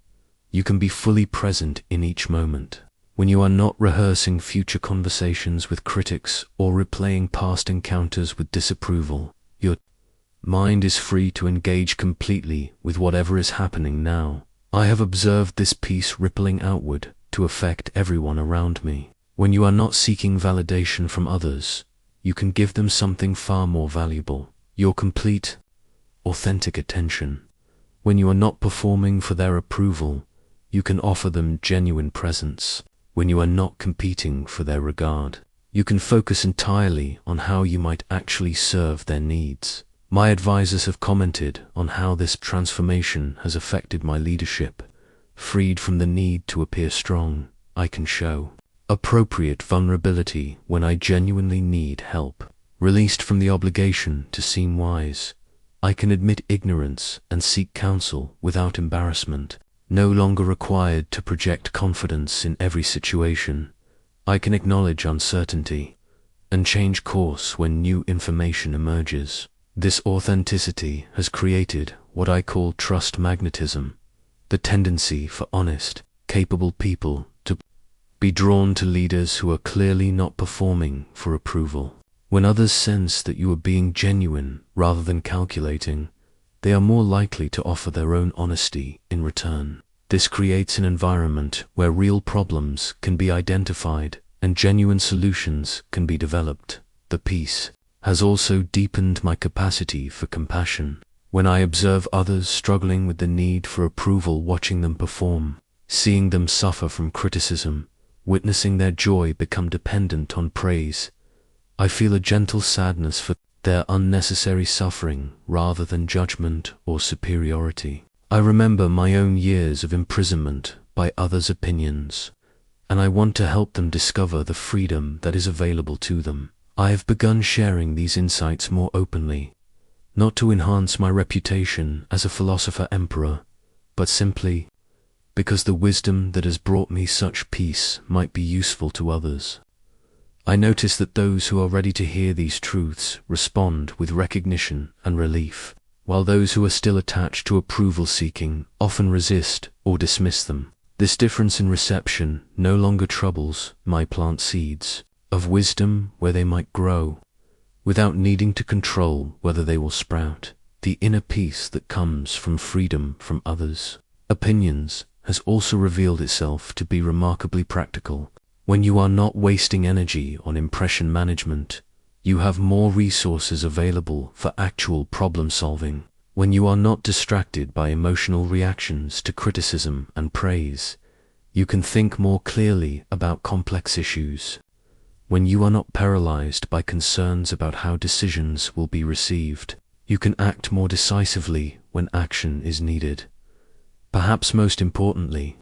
you can be fully present in each moment. When you are not rehearsing future conversations with critics or replaying past encounters with disapproval, your mind is free to engage completely with whatever is happening now. I have observed this peace rippling outward to affect everyone around me. When you are not seeking validation from others, you can give them something far more valuable: your complete, authentic attention. When you are not performing for their approval, you can offer them genuine presence. When you are not competing for their regard, you can focus entirely on how you might actually serve their needs. My advisors have commented on how this transformation has affected my leadership. Freed from the need to appear strong, I can show appropriate vulnerability when I genuinely need help. Released from the obligation to seem wise, I can admit ignorance and seek counsel without embarrassment. No longer required to project confidence in every situation, I can acknowledge uncertainty and change course when new information emerges. This authenticity has created what I call trust magnetism, the tendency for honest, capable people to be drawn to leaders who are clearly not performing for approval. When others sense that you are being genuine rather than calculating, they are more likely to offer their own honesty in return. This creates an environment where real problems can be identified and genuine solutions can be developed. The peace has also deepened my capacity for compassion. When I observe others struggling with the need for approval, watching them perform, seeing them suffer from criticism, witnessing their joy become dependent on praise, I feel a gentle sadness for their unnecessary suffering rather than judgment or superiority. I remember my own years of imprisonment by others' opinions, and I want to help them discover the freedom that is available to them. I have begun sharing these insights more openly, not to enhance my reputation as a philosopher-emperor, but simply because the wisdom that has brought me such peace might be useful to others. I notice that those who are ready to hear these truths respond with recognition and relief, while those who are still attached to approval-seeking often resist or dismiss them. This difference in reception no longer troubles my plant seeds of wisdom where they might grow, without needing to control whether they will sprout. The inner peace that comes from freedom from others' opinions has also revealed itself to be remarkably practical. When you are not wasting energy on impression management, you have more resources available for actual problem solving. When you are not distracted by emotional reactions to criticism and praise, you can think more clearly about complex issues. When you are not paralyzed by concerns about how decisions will be received, you can act more decisively when action is needed. Perhaps most importantly,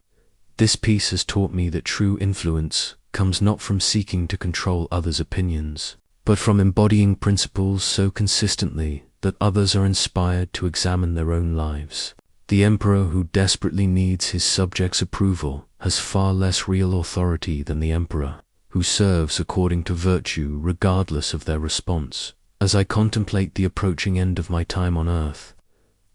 this peace has taught me that true influence comes not from seeking to control others' opinions, but from embodying principles so consistently that others are inspired to examine their own lives. The emperor who desperately needs his subjects' approval has far less real authority than the emperor who serves according to virtue regardless of their response. As I contemplate the approaching end of my time on earth,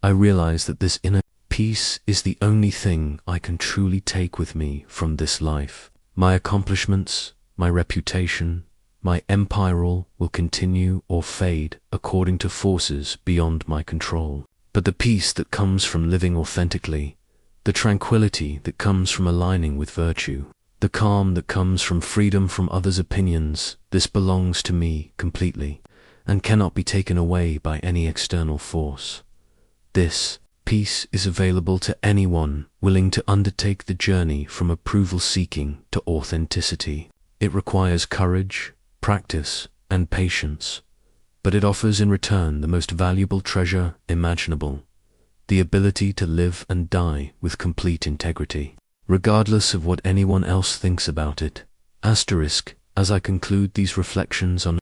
I realize that this inner peace is the only thing I can truly take with me from this life. My accomplishments, my reputation, my empire will continue or fade according to forces beyond my control. But the peace that comes from living authentically, the tranquility that comes from aligning with virtue, the calm that comes from freedom from others' opinions, this belongs to me completely and cannot be taken away by any external force. This peace is available to anyone willing to undertake the journey from approval-seeking to authenticity. It requires courage, practice, and patience, but it offers in return the most valuable treasure imaginable: the ability to live and die with complete integrity, regardless of what anyone else thinks about it. As I conclude these reflections on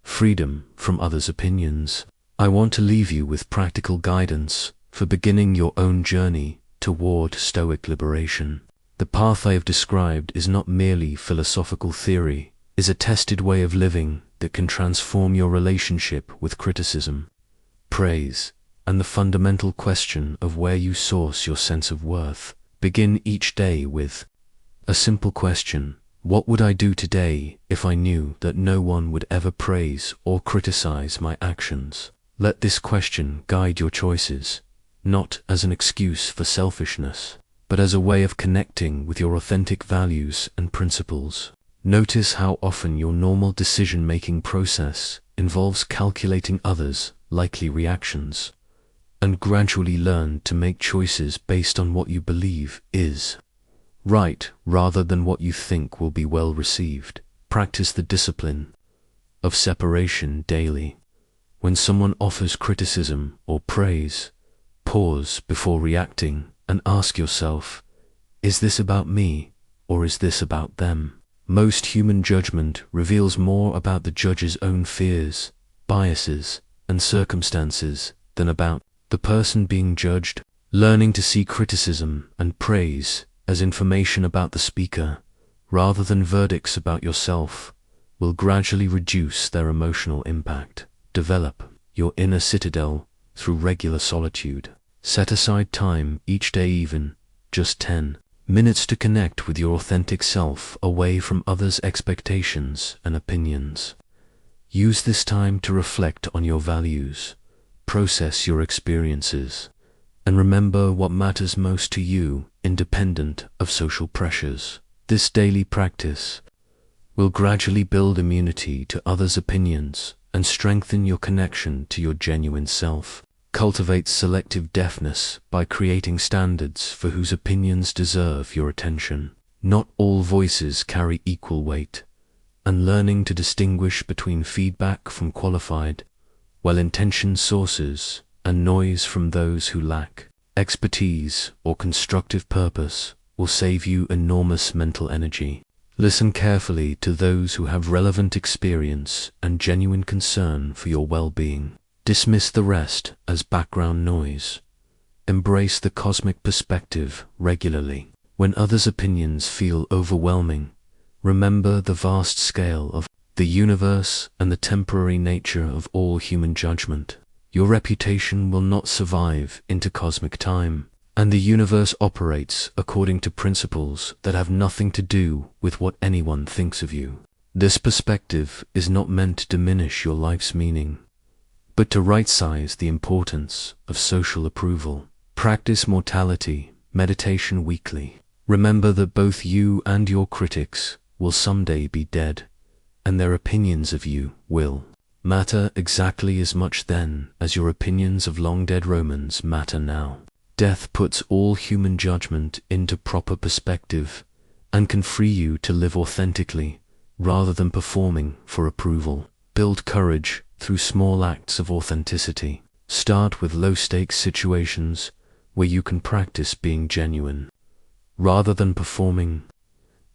freedom from others' opinions, I want to leave you with practical guidance for beginning your own journey toward Stoic liberation. The path I have described is not merely philosophical theory, it is a tested way of living that can transform your relationship with criticism, praise, and the fundamental question of where you source your sense of worth. Begin each day with a simple question: what would I do today if I knew that no one would ever praise or criticize my actions? Let this question guide your choices, not as an excuse for selfishness, but as a way of connecting with your authentic values and principles. Notice how often your normal decision-making process involves calculating others' likely reactions, and gradually learn to make choices based on what you believe is right rather than what you think will be well received. Practice the discipline of separation daily. When someone offers criticism or praise, pause before reacting and ask yourself, is this about me or is this about them? Most human judgment reveals more about the judge's own fears, biases, and circumstances than about the person being judged. Learning to see criticism and praise as information about the speaker, rather than verdicts about yourself, will gradually reduce their emotional impact. Develop your inner citadel through regular solitude. Set aside time each day, even just 10 minutes, to connect with your authentic self away from others' expectations and opinions. Use this time to reflect on your values, process your experiences, and remember what matters most to you, independent of social pressures. This daily practice will gradually build immunity to others' opinions and strengthen your connection to your genuine self. Cultivate selective deafness by creating standards for whose opinions deserve your attention. Not all voices carry equal weight, and learning to distinguish between feedback from qualified, well-intentioned sources and noise from those who lack expertise or constructive purpose will save you enormous mental energy. Listen carefully to those who have relevant experience and genuine concern for your well-being. Dismiss the rest as background noise. Embrace the cosmic perspective regularly. When others' opinions feel overwhelming, remember the vast scale of the universe and the temporary nature of all human judgment. Your reputation will not survive into cosmic time, and the universe operates according to principles that have nothing to do with what anyone thinks of you. This perspective is not meant to diminish your life's meaning, but to right-size the importance of social approval. Practice mortality meditation weekly. Remember that both you and your critics will someday be dead, and their opinions of you will matter exactly as much then as your opinions of long-dead Romans matter now. Death puts all human judgment into proper perspective and can free you to live authentically rather than performing for approval. Build courage through small acts of authenticity. Start with low-stakes situations where you can practice being genuine rather than performing.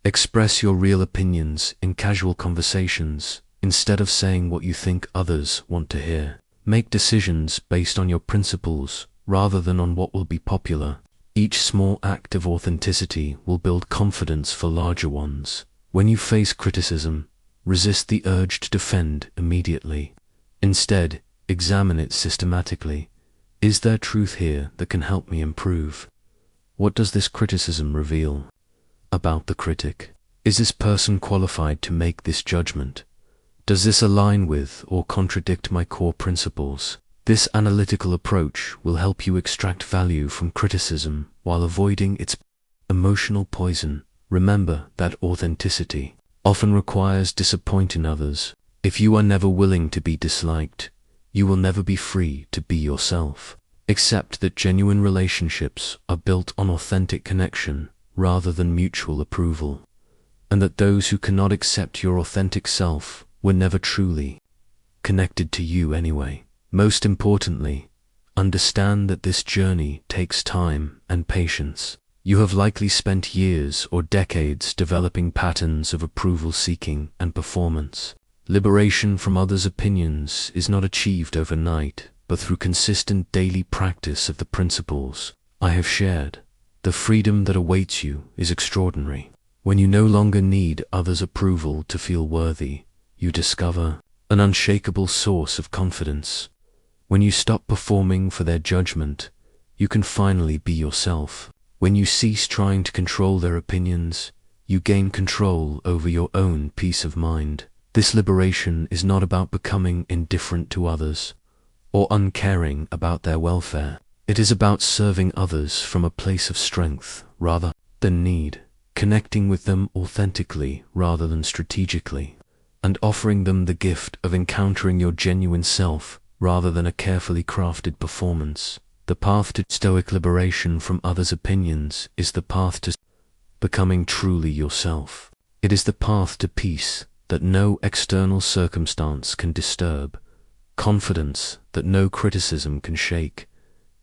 Express your real opinions in casual conversations instead of saying what you think others want to hear. Make decisions based on your principles rather than on what will be popular. Each small act of authenticity will build confidence for larger ones. When you face criticism, resist the urge to defend immediately. Instead, examine it systematically. Is there truth here that can help me improve? What does this criticism reveal about the critic? Is this person qualified to make this judgment? Does this align with or contradict my core principles? This analytical approach will help you extract value from criticism while avoiding its emotional poison. Remember that authenticity often requires disappointing others. If you are never willing to be disliked, you will never be free to be yourself. Accept that genuine relationships are built on authentic connection rather than mutual approval, and that those who cannot accept your authentic self were never truly connected to you anyway. Most importantly, understand that this journey takes time and patience. You have likely spent years or decades developing patterns of approval seeking and performance. Liberation from others' opinions is not achieved overnight, but through consistent daily practice of the principles I have shared. The freedom that awaits you is extraordinary. When you no longer need others' approval to feel worthy, you discover an unshakable source of confidence. When you stop performing for their judgment, you can finally be yourself. When you cease trying to control their opinions, you gain control over your own peace of mind. This liberation is not about becoming indifferent to others or uncaring about their welfare. It is about serving others from a place of strength rather than need, connecting with them authentically rather than strategically, and offering them the gift of encountering your genuine self rather than a carefully crafted performance. The path to Stoic liberation from others' opinions is the path to becoming truly yourself. It is the path to peace that no external circumstance can disturb, confidence that no criticism can shake,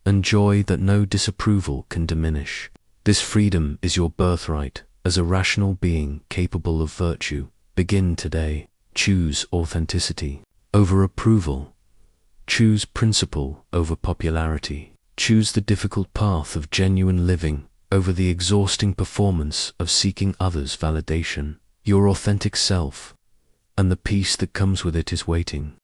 and joy that no disapproval can diminish. This freedom is your birthright as a rational being capable of virtue. Begin today. Choose authenticity over approval. Choose principle over popularity. Choose the difficult path of genuine living over the exhausting performance of seeking others' validation. Your authentic self and the peace that comes with it is waiting.